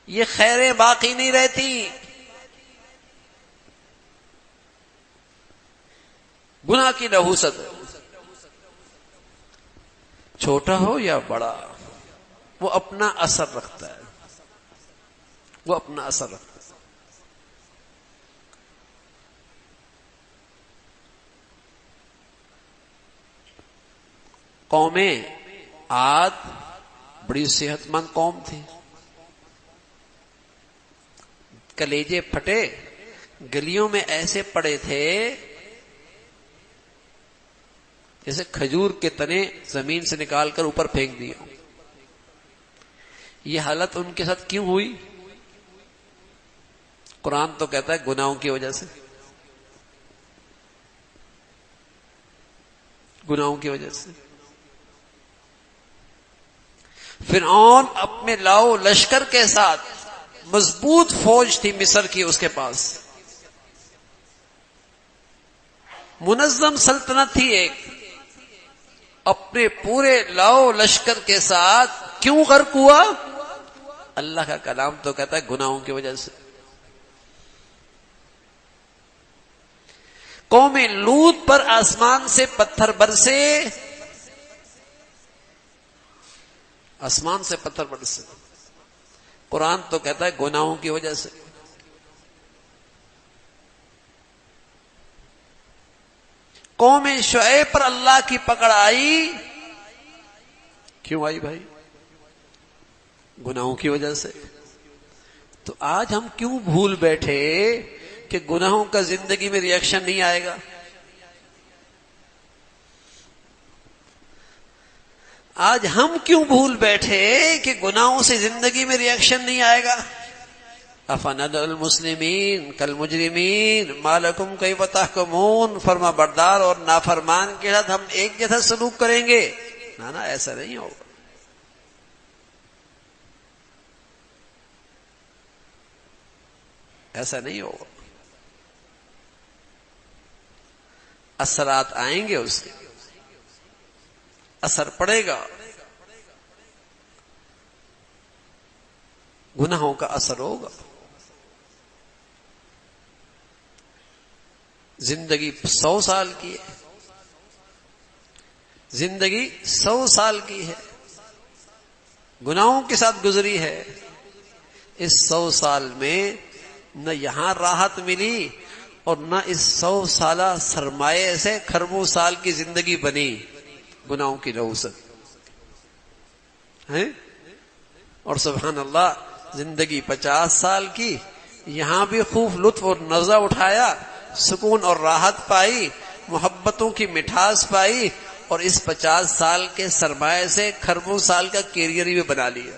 یہ خیریں باقی نہیں رہتی. گناہ کی نحوست چھوٹا ہو یا بڑا وہ اپنا اثر رکھتا ہے، وہ اپنا اثر رکھتا ہے. قوم عاد بڑی صحت مند قوم تھی. کلیجے پھٹے، گلیوں میں ایسے پڑے تھے جیسے کھجور کے تنے زمین سے نکال کر اوپر پھینک دیے. یہ حالت ان کے ساتھ کیوں ہوئی؟ قرآن تو کہتا ہے گناہوں کی وجہ سے، گناہوں کی وجہ سے. فرعون اپنے لاؤ لشکر کے ساتھ، مضبوط فوج تھی مصر کی اس کے پاس، منظم سلطنت تھی ایک، اپنے پورے لاؤ لشکر کے ساتھ کیوں غرق ہوا؟ اللہ کا کلام تو کہتا ہے گناہوں کی وجہ سے. قوم لوط پر آسمان سے پتھر برسے، آسمان سے پتھر برسے. قرآن تو کہتا ہے گناہوں کی وجہ سے. قوم شعیب پر اللہ کی پکڑ آئی، کیوں آئی بھائی؟ گناہوں کی وجہ سے. تو آج ہم کیوں بھول بیٹھے کہ گناہوں کا زندگی میں ریئیکشن نہیں آئے گا؟ آج ہم کیوں بھول بیٹھے کہ گناہوں سے زندگی میں ریئیکشن نہیں آئے گا؟ افنجعل المسلمین کالمجرمین ما لکم کیف تحکمون. فرما بردار اور نافرمان کے ساتھ ہم ایک جیسا سلوک کریں گے؟ نا ایسا نہیں ہوگا. ایسا نہیں ہوگا. اثرات آئیں گے، اس کے اثر پڑے گا. گناہوں کا اثر ہوگا. زندگی 100 سال کی ہے، زندگی 100 سال کی ہے، گناہوں کے ساتھ گزری ہے. اس 100 سال میں نہ یہاں راحت ملی اور نہ اس 100 سالہ سرمایہ سے کھربوں سال کی زندگی بنی. گناہوں کی نحوست ہے. اور سبحان اللہ زندگی 50 سال کی، یہاں بھی خوب لطف اور مزہ اٹھایا، سکون اور راحت پائی، محبتوں کی مٹھاس پائی، اور اس 50 سال کے سرمایہ سے خربوں سال کا کیریئر بھی بنا لیا.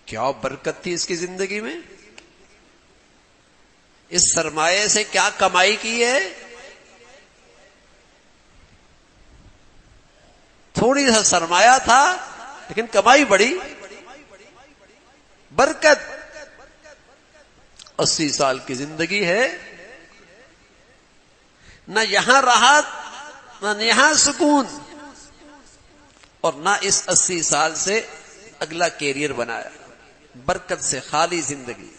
کیا برکت تھی اس کی زندگی میں. اس سرمایہ سے کیا کمائی کی ہے. تھوڑی سا سرمایہ تھا لیکن کمائی بڑی. برکت. 80 سال کی زندگی ہے, نہ یہاں راحت نہ یہاں سکون, اور نہ اس 80 سال سے اگلا کیریئر بنایا. برکت سے خالی زندگی,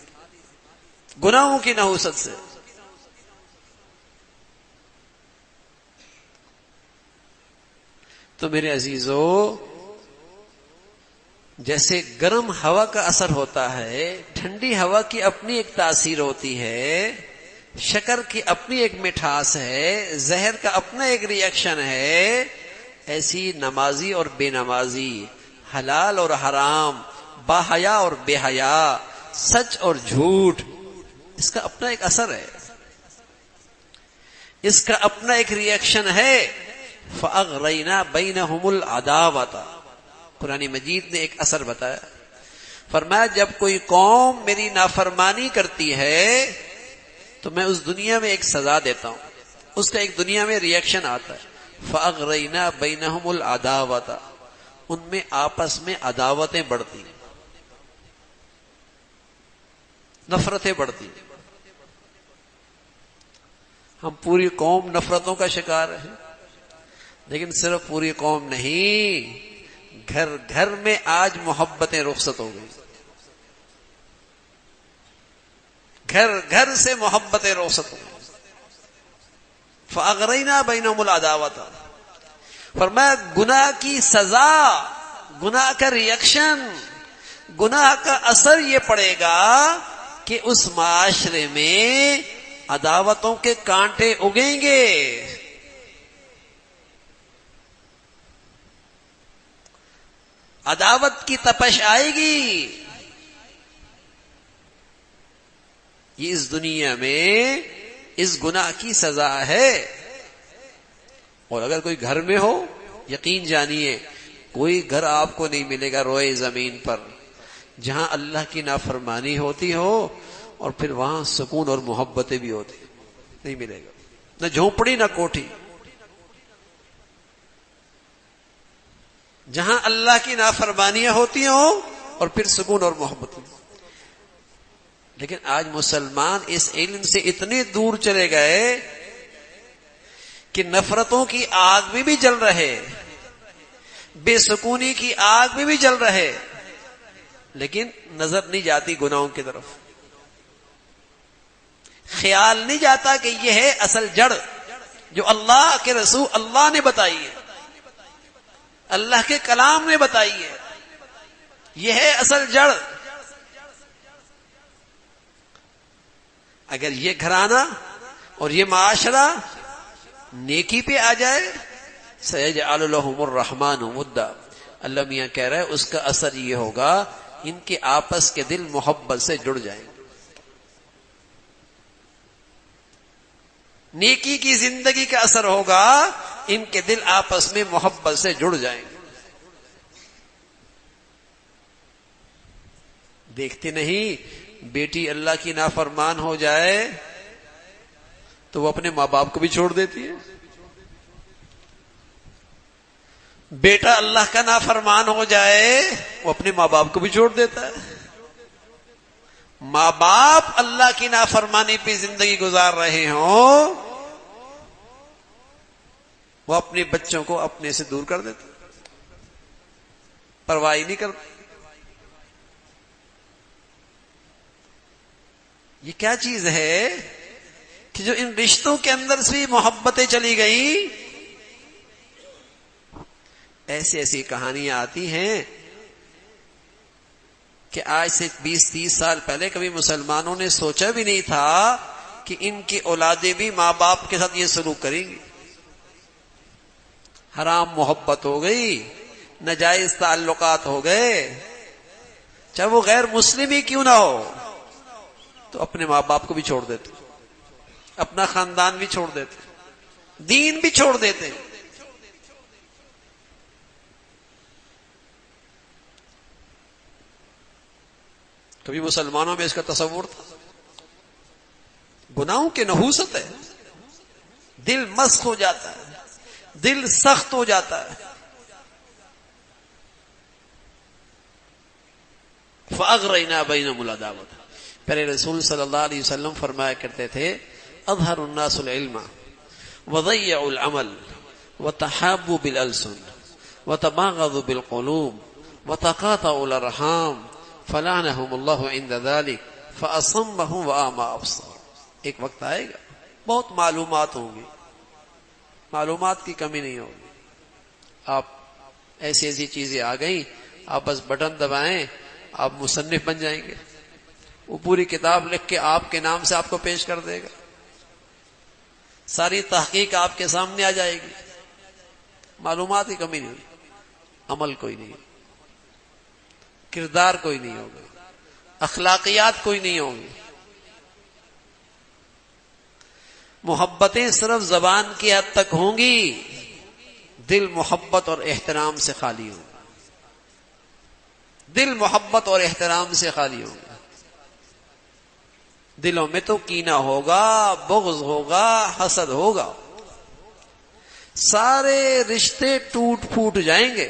گناہوں کی نحوست سے. تو میرے عزیزو, جیسے گرم ہوا کا اثر ہوتا ہے, ٹھنڈی ہوا کی اپنی ایک تاثیر ہوتی ہے, شکر کی اپنی ایک مٹھاس ہے, زہر کا اپنا ایک ریئیکشن ہے, ایسی نمازی اور بے نمازی, حلال اور حرام, باحیا اور بے حیا, سچ اور جھوٹ, اس کا اپنا ایک اثر ہے, اس کا اپنا ایک ریئیکشن ہے. فَأَغْرَيْنَا بَيْنَهُمُ الْعَدَاوَةَ, قرآن مجید نے ایک اثر بتایا. فرمایا جب کوئی قوم میری نافرمانی کرتی ہے تو میں اس دنیا میں ایک سزا دیتا ہوں, اس کا ایک دنیا میں ریئیکشن آتا ہے. فَأَغْرَيْنَا بَيْنَهُمُ الْعَدَاوَةَ, ان میں آپس میں عداوتیں بڑھتی, نفرتیں بڑھتی. ہم پوری قوم نفرتوں کا شکار ہیں, لیکن صرف پوری قوم نہیں, گھر گھر میں آج محبتیں رخصت ہو گئی. گھر گھر سے محبتیں رخصت ہو گئی. فَأَغْرَيْنَا بَيْنَهُمُ الْعَدَاوَةَ, فرمایا گناہ کی سزا, گناہ کا ریئیکشن, گناہ کا اثر یہ پڑے گا کہ اس معاشرے میں عداوتوں کے کانٹے اگیں گے. عداوت کی تپش آئے گی. یہ اس دنیا میں اس گناہ کی سزا ہے. اور اگر کوئی گھر میں ہو, یقین جانیے کوئی گھر آپ کو نہیں ملے گا روئے زمین پر جہاں اللہ کی نافرمانی ہوتی ہو اور پھر وہاں سکون اور محبتیں بھی ہوتی, نہیں ملے گا. نہ جھونپڑی نہ کوٹھی. جہاں اللہ کی نافرمانیاں ہوتی ہوں اور پھر سکون اور محبت. لیکن آج مسلمان اس علم سے اتنے دور چلے گئے کہ نفرتوں کی آگ میں بھی جل رہے, بے سکونی کی آگ میں بھی جل رہے, لیکن نظر نہیں جاتی گناہوں کی طرف. خیال نہیں جاتا کہ یہ ہے اصل جڑ جو اللہ کے رسول اللہ نے بتائی ہے, اللہ کے کلام نے بتائی ہے. یہ ہے اصل جڑ. اگر یہ گھرانہ اور یہ معاشرہ نیکی پہ آ جائے, سَيَجْعَلُ لَهُمُ الرَّحْمَنُ وُدًّا, اللہ میاں کہہ رہا ہے اس کا اثر یہ ہوگا ان کے آپس کے دل محبت سے جڑ جائیں گے. نیکی کی زندگی کا اثر ہوگا, ان کے دل آپس میں محبت سے جڑ جائیں گے. دیکھتے نہیں بیٹی اللہ کی نافرمان ہو جائے تو وہ اپنے ماں باپ کو بھی چھوڑ دیتی ہے, بیٹا اللہ کا نافرمان ہو جائے وہ اپنے ماں باپ کو بھی چھوڑ دیتا ہے. ماں باپ اللہ کی نافرمانی پہ زندگی گزار رہے ہوں, وہ اپنے بچوں کو اپنے سے دور کر دیتے, پرواہ نہیں کرتے. یہ کیا چیز ہے کہ جو ان رشتوں کے اندر سے محبتیں چلی گئی. ایسی ایسی کہانیاں آتی ہیں کہ آج سے 20-30 سال پہلے کبھی مسلمانوں نے سوچا بھی نہیں تھا کہ ان کی اولادیں بھی ماں باپ کے ساتھ یہ سلوک کریں گی. حرام محبت ہو گئی, ناجائز تعلقات ہو گئے, چاہے وہ غیر مسلم ہی کیوں نہ ہو, تو اپنے ماں باپ کو بھی چھوڑ دیتے, اپنا خاندان بھی چھوڑ دیتے, دین بھی چھوڑ دیتے. کبھی مسلمانوں میں اس کا تصور تھا؟ گناہوں کی نحوست ہے، دل مسخ ہو جاتا ہے، دل سخت ہو جاتا ہے. فَأَغْرَيْنَا بَيْنَهُمُ الْعَدَاوَةَ. پہلے رسول صلی اللہ علیہ وسلم فرمایا کرتے تھے اظہر الناس العلم وضيعوا العمل وتحابوا بالألسن وتباغضوا بالقلوب وتقاطعوا الارحام فلعنهم الله عند ذلك فأصمهم وأعمى أبصارهم. ایک وقت آئے گا بہت معلومات ہوں گی، معلومات کی کمی نہیں ہوگی. آپ ایسی ایسی چیزیں آ گئیں، آپ بس بٹن دبائیں، آپ مصنف بن جائیں گے. وہ پوری کتاب لکھ کے آپ کے نام سے آپ کو پیش کر دے گا، ساری تحقیق آپ کے سامنے آ جائے گی. معلومات کی کمی نہیں ہوگی، عمل کوئی نہیں ہوگا، کردار کوئی نہیں ہوگا، اخلاقیات کوئی نہیں ہوگی. محبتیں صرف زبان کی حد تک ہوں گی، دل محبت اور احترام سے خالی ہوگا، دل محبت اور احترام سے خالی ہوگا. دلوں میں تو کینہ ہوگا، بغض ہوگا، حسد ہوگا، سارے رشتے ٹوٹ پھوٹ جائیں گے،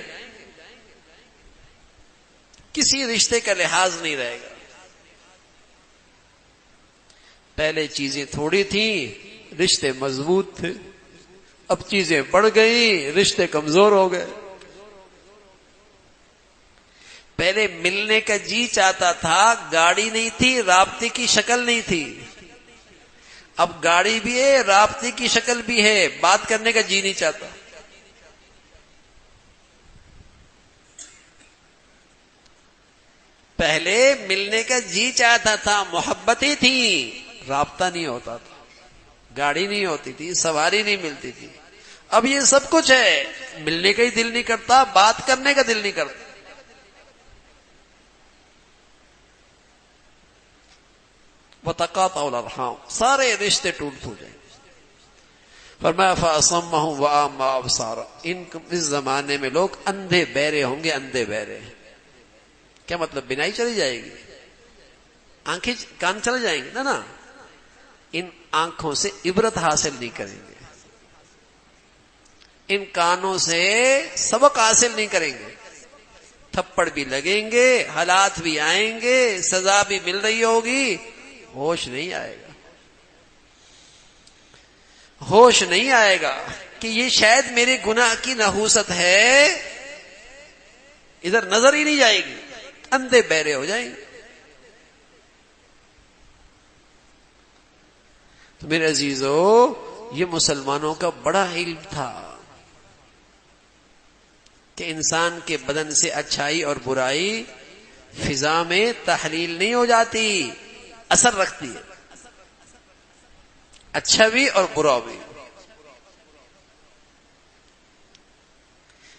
کسی رشتے کا لحاظ نہیں رہے گا. پہلے چیزیں تھوڑی تھیں، رشتے مضبوط تھے، اب چیزیں بڑھ گئی، رشتے کمزور ہو گئے. پہلے ملنے کا جی چاہتا تھا، گاڑی نہیں تھی، رابطے کی شکل نہیں تھی. اب گاڑی بھی ہے، رابطے کی شکل بھی ہے، بات کرنے کا جی نہیں چاہتا. پہلے ملنے کا جی چاہتا تھا، محبتیں تھی، رابطہ نہیں ہوتا تھا، گاڑی نہیں ہوتی تھی، سواری نہیں ملتی تھی. اب یہ سب کچھ ہے، ملنے کا ہی دل نہیں کرتا، بات کرنے کا دل نہیں کرتا. وَتَقَاطَعُوا الْأَرْحَامَ، سارے رشتے ٹوٹ پھوٹ جائیں. فرمایا فَأَصَمَّهُمْ وَأَعْمَى أَبْصَارَهُمْ. اس زمانے میں لوگ اندھے بہرے ہوں گے، اندھے بہرے. کیا مطلب؟ بینائی چلی جائے گی، آنکھیں کان چلے جائیں گے؟ نا، ان آنکھوں سے عبرت حاصل نہیں کریں گے، ان کانوں سے سبق حاصل نہیں کریں گے. تھپڑ بھی لگیں گے، حالات بھی آئیں گے، سزا بھی مل رہی ہوگی، ہوش نہیں آئے گا. ہوش نہیں آئے گا کہ یہ شاید میرے گناہ کی نحوست ہے، ادھر نظر ہی نہیں جائے گی، اندھے بہرے ہو جائیں گے. تو میرے عزیزو، یہ مسلمانوں کا بڑا علم تھا کہ انسان کے بدن سے اچھائی اور برائی فضا میں تحلیل نہیں ہو جاتی، اثر رکھتی ہے، اچھا بھی اور برا بھی.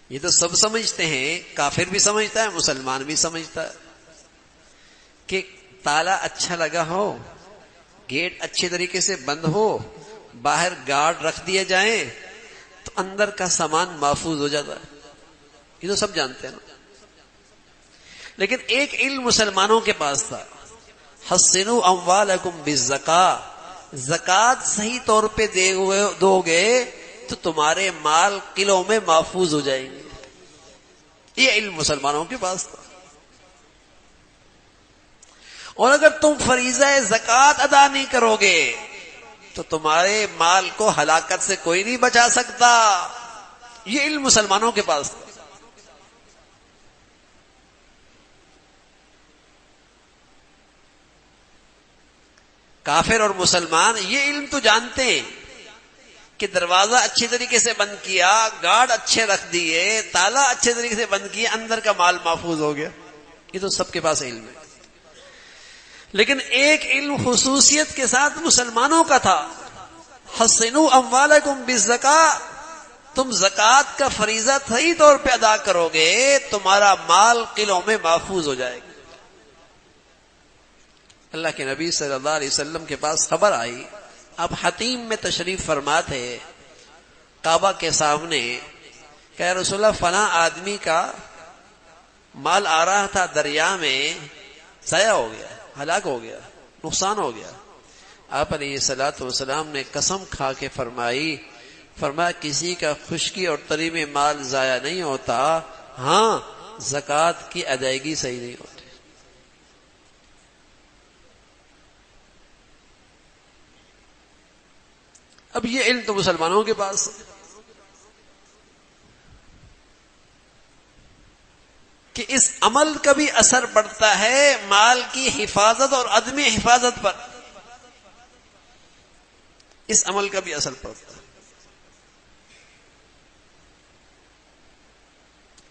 یہ تو سب سمجھتے ہیں، کافر بھی سمجھتا ہے، مسلمان بھی سمجھتا ہے کہ تالا اچھا لگا ہو، گیٹ اچھے طریقے سے بند ہو، باہر گارڈ رکھ دیے جائیں تو اندر کا سامان محفوظ ہو جاتا ہے. یہ تو سب جانتے ہیں نا. لیکن ایک علم مسلمانوں کے پاس تھا، حسنوا اموالکم بالزکاۃ، زکوٰۃ صحیح طور پہ دو گے تو تمہارے مال قلعوں میں محفوظ ہو جائیں گے. یہ علم مسلمانوں کے پاس تھا. اور اگر تم فریضہ زکوٰۃ ادا نہیں کرو گے تو تمہارے مال کو ہلاکت سے کوئی نہیں بچا سکتا. یہ علم مسلمانوں کے پاس تھا. کافر اور مسلمان یہ علم تو جانتے ہیں کہ دروازہ اچھے طریقے سے بند کیا، گارڈ اچھے رکھ دیے، تالا اچھے طریقے سے بند کیا، اندر کا مال محفوظ ہو گیا. یہ تو سب کے پاس علم ہے. لیکن ایک علم خصوصیت کے ساتھ مسلمانوں کا تھا، حسنوا اموالکم بالزکاۃ، تم زکوٰۃ کا فریضہ صحیح طور پہ ادا کرو گے، تمہارا مال قلعوں میں محفوظ ہو جائے گا. اللہ کے نبی صلی اللہ علیہ وسلم کے پاس خبر آئی، اب حتیم میں تشریف فرما تھے، کعبہ کے سامنے، کہ رسول اللہ فلاں آدمی کا مال آ رہا تھا دریا میں، ضائع ہو گیا، ہلاک ہو گیا، نقصان ہو گیا۔ آپ علیہ الصلوۃ والسلام نے قسم کھا کے فرمایا کسی کا خشکی اور تری میں مال ضائع نہیں ہوتا، ہاں زکوٰۃ کی ادائیگی صحیح نہیں ہوتی۔ اب یہ علم تو مسلمانوں کے پاس ہے کہ اس عمل کا بھی اثر پڑتا ہے مال کی حفاظت اور عدم حفاظت پر، اس عمل کا بھی اثر پڑتا ہے،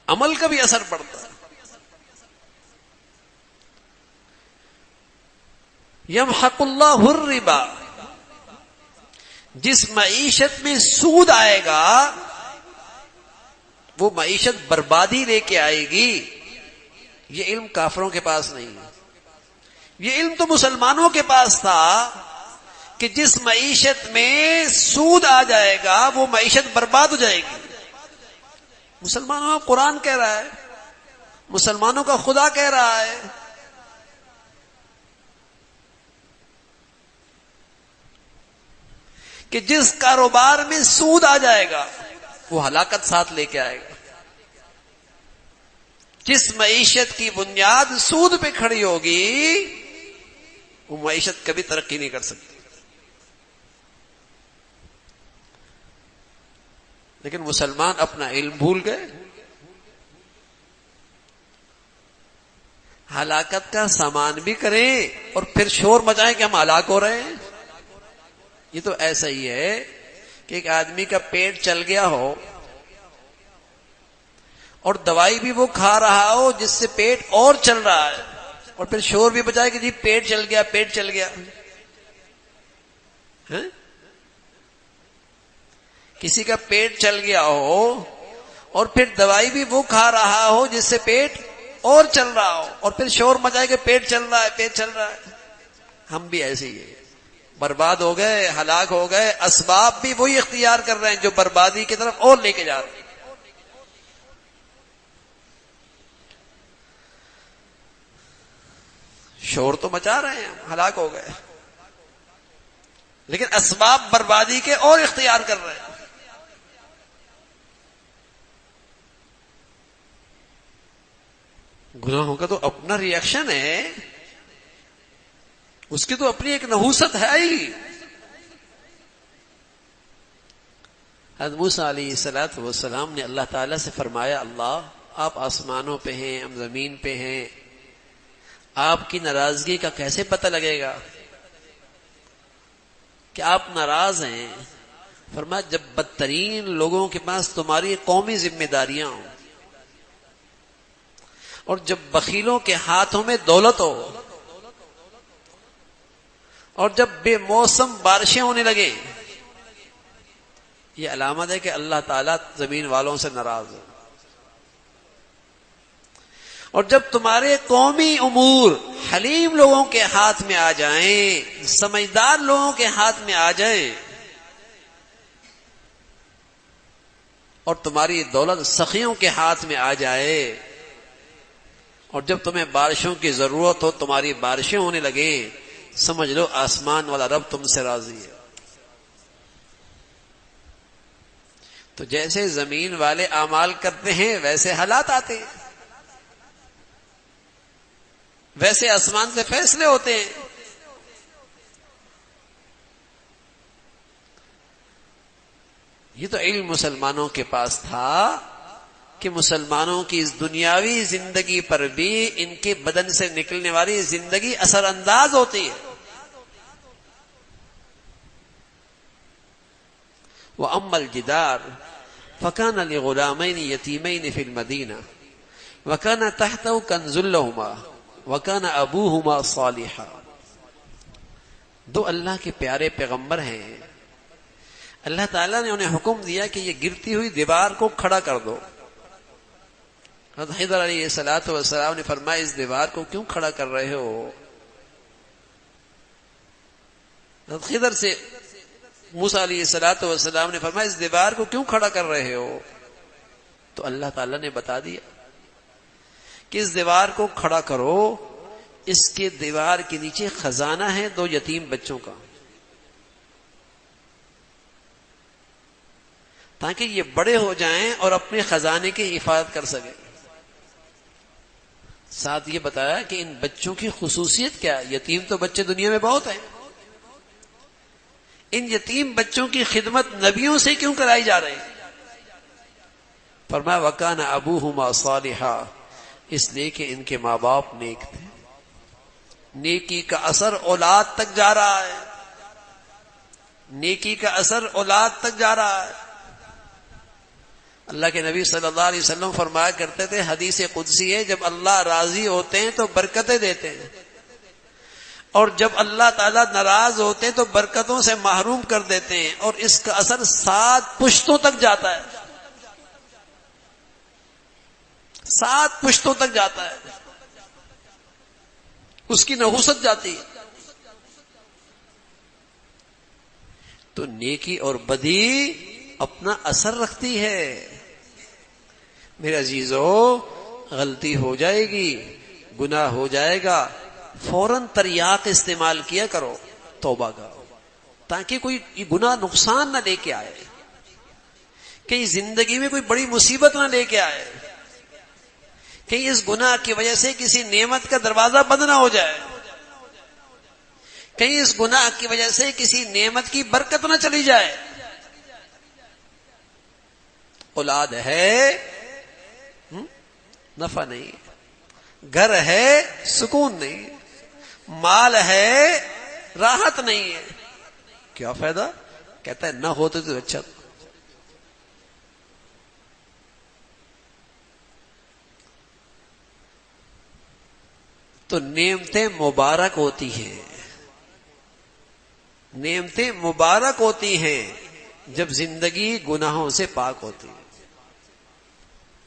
عمل کا بھی اثر پڑتا ہے۔ یمحق اللہ الربا، جس معیشت میں سود آئے گا وہ معیشت بربادی لے کے آئے گی۔ یہ علم کافروں کے پاس نہیں ہے، یہ علم تو مسلمانوں کے پاس تھا کہ جس معیشت میں سود آ جائے گا وہ معیشت برباد ہو جائے گی۔ مسلمانوں کا قرآن کہہ رہا ہے، مسلمانوں کا خدا کہہ رہا ہے۔ کہ جس کاروبار میں سود آ جائے گا وہ ہلاکت ساتھ لے کے آئے گا۔ جس معیشت کی بنیاد سود پہ کھڑی ہوگی وہ معیشت کبھی ترقی نہیں کر سکتی۔ لیکن مسلمان اپنا علم بھول گئے، ہلاکت کا سامان بھی کریں اور پھر شور مچائیں کہ ہم ہلاک ہو رہے ہیں۔ یہ تو ایسا ہی ہے کہ ایک آدمی کا پیٹ چل گیا ہو اور دوائی بھی وہ کھا رہا ہو جس سے پیٹ اور چل رہا ہے، اور پھر شور بھی بجائے کہ جی پیٹ چل گیا، پیٹ چل گیا۔ کسی کا پیٹ چل گیا ہو اور پھر دوائی بھی وہ کھا رہا ہو جس سے پیٹ اور چل رہا ہو، اور پھر شور مچائے کہ پیٹ چل رہا ہے، پیٹ چل رہا ہے۔ ہم بھی ایسے ہی ہیں، برباد ہو گئے، ہلاک ہو گئے، اسباب بھی وہی اختیار کر رہے ہیں جو بربادی کی طرف اور لے کے جا رہے ہیں۔ شور تو مچا رہے ہیں، ہلاک ہو گئے، لیکن اسباب بربادی کے اور اختیار کر رہے ہیں۔ گناہوں کا تو اپنا ری ایکشن ہے، اس کی تو اپنی ایک نحوست ہے ہی۔ حضرت موسیٰ علیہ السلام نے اللہ تعالیٰ سے فرمایا، اللہ آپ آسمانوں پہ ہیں، ہم زمین پہ ہیں، آپ کی ناراضگی کا کیسے پتہ لگے گا کہ آپ ناراض ہیں؟ فرمایا جب بدترین لوگوں کے پاس تمہاری قومی ذمہ داریاں ہوں، اور جب بخیلوں کے ہاتھوں میں دولت ہو، اور جب بے موسم بارشیں ہونے لگے، یہ علامت ہے کہ اللہ تعالیٰ زمین والوں سے ناراض ہے۔ اور جب تمہارے قومی امور حلیم لوگوں کے ہاتھ میں آ جائیں، سمجھدار لوگوں کے ہاتھ میں آ جائیں، اور تمہاری دولت سخیوں کے ہاتھ میں آ جائے، اور جب تمہیں بارشوں کی ضرورت ہو، تمہاری بارشیں ہونے لگیں، سمجھ لو آسمان والا رب تم سے راضی ہے۔ تو جیسے زمین والے اعمال کرتے ہیں ویسے حالات آتے ہیں، ویسے آسمان سے فیصلے ہوتے ہیں۔ یہ تو علم مسلمانوں کے پاس تھا کہ مسلمانوں کی اس دنیاوی زندگی پر بھی ان کے بدن سے نکلنے والی زندگی اثر انداز ہوتی ہے۔ وَأَمَّا الْجِدَارُ فَكَانَ لِغُلَامَيْنِ يَتِيمَيْنِ فِي الْمَدِينَةِ وَكَانَ تَحْتَهُ كَنْزٌ لَهُمَا وَكَانَ أَبُوهُمَا صَالِحًا۔ دو اللہ کے پیارے پیغمبر ہیں، اللہ تعالیٰ نے انہیں حکم دیا کہ یہ گرتی ہوئی دیوار کو کھڑا کر دو۔ حضرت خضر علیہ السلام نے فرمایا اس دیوار کو کیوں کھڑا کر رہے ہو؟ حضرت خضر سے موسیٰ علیہ السلام نے فرمایا اس دیوار کو کیوں کھڑا کر رہے ہو؟ تو اللہ تعالیٰ نے بتا دیا کہ اس دیوار کو کھڑا کرو، اس کے دیوار کے نیچے خزانہ ہے 2 یتیم بچوں کا، تاکہ یہ بڑے ہو جائیں اور اپنے خزانے کی حفاظت کر سکیں۔ ساتھ یہ بتایا کہ ان بچوں کی خصوصیت کیا ہے، یتیم تو بچے دنیا میں بہت ہیں، ان یتیم بچوں کی خدمت نبیوں سے کیوں کرائی جا رہی ہے؟ فرمایا وَكَانَ أَبُوهُمَا صَالِحًا، اس لیے کہ ان کے ماں باپ نیک تھے، نیکی کا اثر اولاد تک جا رہا ہے، نیکی کا اثر اولاد تک جا رہا ہے۔ اللہ کے نبی صلی اللہ علیہ وسلم فرمایا کرتے تھے، حدیث قدسی ہے، جب اللہ راضی ہوتے ہیں تو برکتیں دیتے ہیں، اور جب اللہ تعالیٰ ناراض ہوتے ہیں تو برکتوں سے محروم کر دیتے ہیں، اور اس کا اثر 7 پشتوں تک جاتا ہے، 7 پشتوں تک جاتا ہے، اس کی نحوست جاتی ہے۔ تو نیکی اور بدی اپنا اثر رکھتی ہے۔ میرے عزیزو، غلطی ہو جائے گی، گناہ ہو جائے گا، فوراً تریاق استعمال کیا کرو توبہ کا، تاکہ کوئی گناہ نقصان نہ لے کے آئے، کہیں زندگی میں کوئی بڑی مصیبت نہ لے کے آئے، کہیں اس گناہ کی وجہ سے کسی نعمت کا دروازہ بند نہ ہو جائے، کہیں اس گناہ کی وجہ سے کسی نعمت کی برکت نہ چلی جائے۔ اولاد ہے نفع نہیں، گھر ہے سکون نہیں، مال ہے راحت نہیں ہے، کیا فائدہ؟ کہتا ہے نہ ہوتے تو اچھا تھا۔ تو نعمتیں مبارک ہوتی ہیں، نعمتیں مبارک ہوتی ہیں جب زندگی گناہوں سے پاک ہوتی ہے،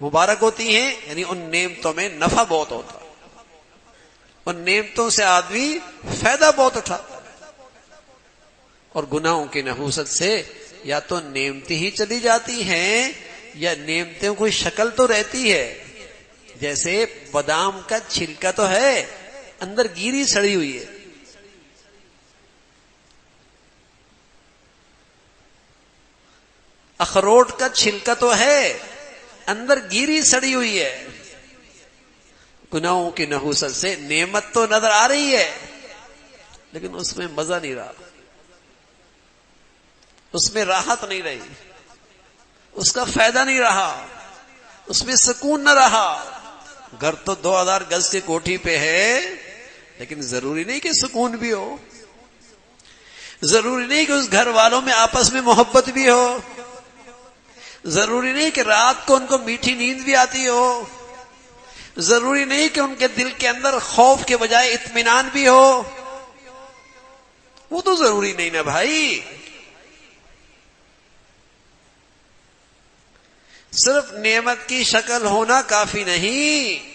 مبارک ہوتی ہیں، یعنی ان نعمتوں میں نفع بہت ہوتا ہے، ان نعمتوں سے آدمی فائدہ بہت اٹھاتا ہے، اور گناہوں کی نحوست سے یا تو نعمتیں ہی چلی جاتی ہیں یا نعمتوں کی شکل تو رہتی ہے، جیسے بادام کا چھلکا تو ہے، اندر گیری سڑی ہوئی ہے، اخروٹ کا چھلکا تو ہے، اندر گیری سڑی ہوئی ہے۔ گناہوں کی نحوست سے نعمت تو نظر آ رہی ہے، لیکن اس میں مزہ نہیں رہا، اس میں راحت نہیں رہی، اس کا فائدہ نہیں رہا، اس میں سکون نہ رہا۔ گھر تو 2000 گز کی کوٹھی پہ ہے، لیکن ضروری نہیں کہ سکون بھی ہو، ضروری نہیں کہ اس گھر والوں میں آپس میں محبت بھی ہو، ضروری نہیں کہ رات کو ان کو میٹھی نیند بھی آتی ہو، ضروری نہیں کہ ان کے دل کے اندر خوف کے بجائے اطمینان بھی ہو، وہ تو ضروری نہیں نا بھائی۔ صرف نعمت کی شکل ہونا کافی نہیں،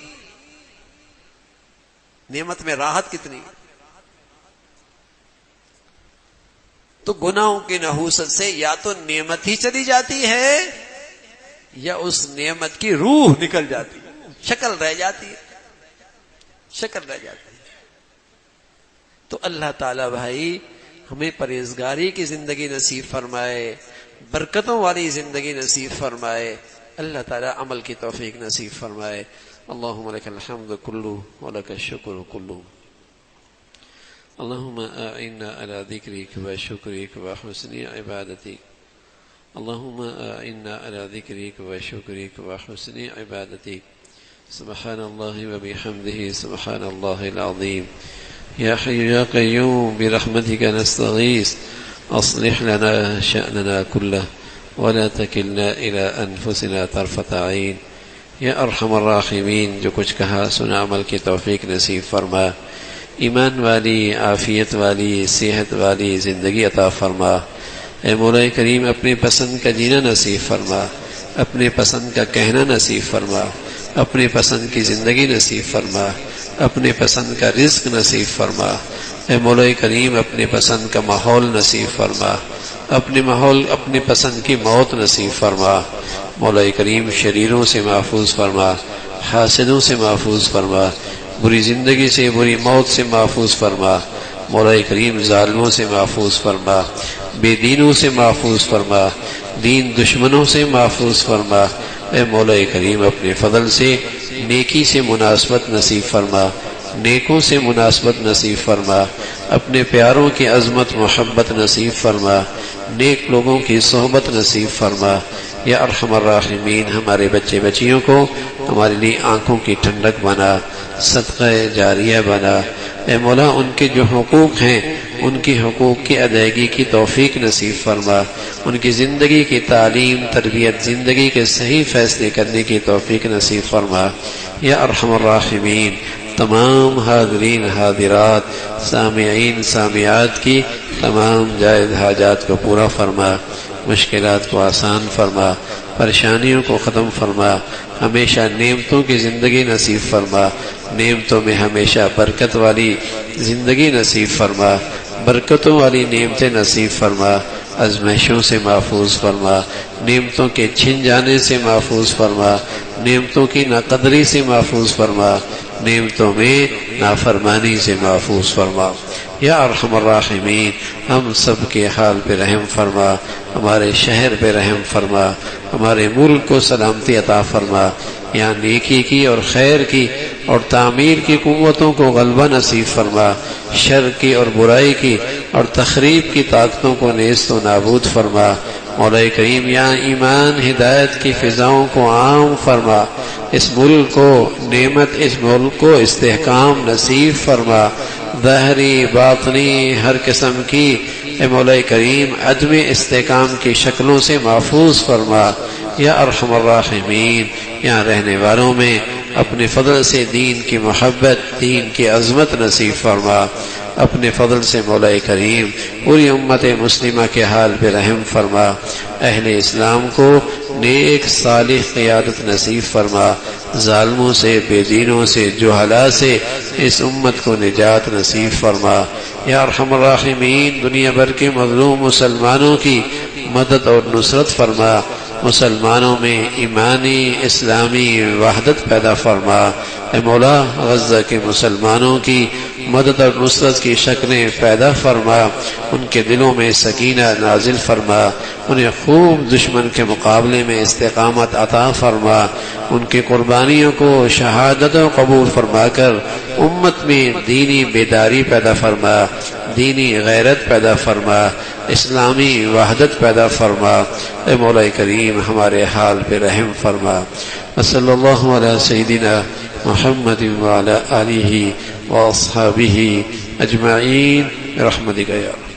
نعمت میں راحت کتنی۔ تو گناہوں کی نحوست سے یا تو نعمت ہی چلی جاتی ہے یا اس نعمت کی روح نکل جاتی ہے، شکل رہ جاتی ہے، شکل رہ جاتی ہے۔ تو اللہ تعالی بھائی ہمیں پرہیزگاری کی زندگی نصیب فرمائے، برکتوں والی زندگی نصیب فرمائے، اللہ تعالی عمل کی توفیق نصیب فرمائے۔ اللہم لک الحمد کلہ ولک الشکر کلہ، اللہم اعنا علی ذکرک وشکرک وحسن عبادتک، اللہم اعنا علی ذکرک وشکرک وحسن عبادتک، سبحان اللہ وبحمدہ سبحان اللہ العظیم، یا حی یا قیوم برحمتک نستغیث، اصلح لنا شأننا کلہ ولا تکلنا الى انفسنا طرفۃ عین، یا ارحم الراحمین۔ جو کچھ کہا سنا عمل کی توفیق نصیب فرما، ایمان والی، عافیت والی، صحت والی زندگی عطا فرما۔ اے مولا کریم اپنی پسند کا جینا نصیب فرما، اپنے پسند کا کہنا نصیب فرما، اپنے پسند کی زندگی نصیب فرما، اپنے پسند کا رزق نصیب فرما۔ اے مولا کریم اپنے پسند کا ماحول نصیب فرما، اپنے پسند کی موت نصیب فرما۔ مولا کریم شریروں سے محفوظ فرما، حاسدوں سے محفوظ فرما، بری زندگی سے، بری موت سے محفوظ فرما۔ مولا کریم ظالموں سے محفوظ فرما، بے دینوں سے محفوظ فرما، دین دشمنوں سے محفوظ فرما۔ اے مولا کریم اپنے فضل سے نیکی سے مناسبت نصیب فرما، نیکوں سے مناسبت نصیب فرما، اپنے پیاروں کی عظمت محبت نصیب فرما، نیک لوگوں کی صحبت نصیب فرما۔ یا ارحم الراحمین ہمارے بچے بچیوں کو ہمارے لیے آنکھوں کی ٹھنڈک بنا، صدقہ جاریہ بنا۔ اے مولا ان کے جو حقوق ہیں ان کی حقوق کی ادائیگی کی توفیق نصیب فرما، ان کی زندگی کی تعلیم تربیت، زندگی کے صحیح فیصلے کرنے کی توفیق نصیب فرما۔ یا ارحم الراحمین تمام حاضرین حاضرات سامعین سامعات کی تمام جائز حاجات کو پورا فرما، مشکلات کو آسان فرما، پریشانیوں کو ختم فرما، ہمیشہ نعمتوں کی زندگی نصیب فرما، نعمتوں میں ہمیشہ برکت والی زندگی نصیب فرما، برکتوں والی نعمتیں نصیب فرما، آزمائشوں سے محفوظ فرما، نعمتوں کے چھن جانے سے محفوظ فرما، نعمتوں کی ناقدری سے محفوظ فرما، نعمتوں میں نافرمانی سے محفوظ فرما۔ یا ارحم الراحمین ہم سب کے حال پہ رحم فرما، ہمارے شہر پہ رحم فرما، ہمارے ملک کو سلامتی عطا فرما، یہاں نیکی کی اور خیر کی اور تعمیر کی قوتوں کو غلبہ نصیب فرما، شر کی اور برائی کی اور تخریب کی طاقتوں کو نیست و نابود فرما۔ مولا کریم یہاں ایمان ہدایت کی فضاؤں کو عام فرما، اس ملک کو نعمت، اس ملک کو استحکام نصیب فرما، ظاہری باطنی ہر قسم کی اے مولا کریم عدم استحکام کی شکلوں سے محفوظ فرما۔ یا ارحم الراحمین یہاں رہنے والوں میں اپنے فضل سے دین کی محبت، دین کی عظمت نصیب فرما، اپنے فضل سے مولا کریم پوری امت مسلمہ کے حال پہ رحم فرما، اہل اسلام کو نیک صالح قیادت نصیب فرما، ظالموں سے، بے دینوں سے، جہلاء سے اس امت کو نجات نصیب فرما۔ یا ارحم الراحمین دنیا بھر کے مظلوم مسلمانوں کی مدد اور نصرت فرما، مسلمانوں میں ایمانی اسلامی وحدت پیدا فرما۔ اے مولا غزہ کے مسلمانوں کی مدد اور نصرت کی شکلیں پیدا فرما، ان کے دلوں میں سکینہ نازل فرما، انہیں خوب دشمن کے مقابلے میں استقامت عطا فرما، ان کی قربانیوں کو شہادت و قبول فرما کر امت میں دینی بیداری پیدا فرما، دینی غیرت پیدا فرما، اسلامی وحدت پیدا فرما۔ اے مولا کریم ہمارے حال پہ رحم فرما۔ صلی اللہ علی سیدنا محمد وعلی آلہ واصحابہ اجمعین برحمتک یا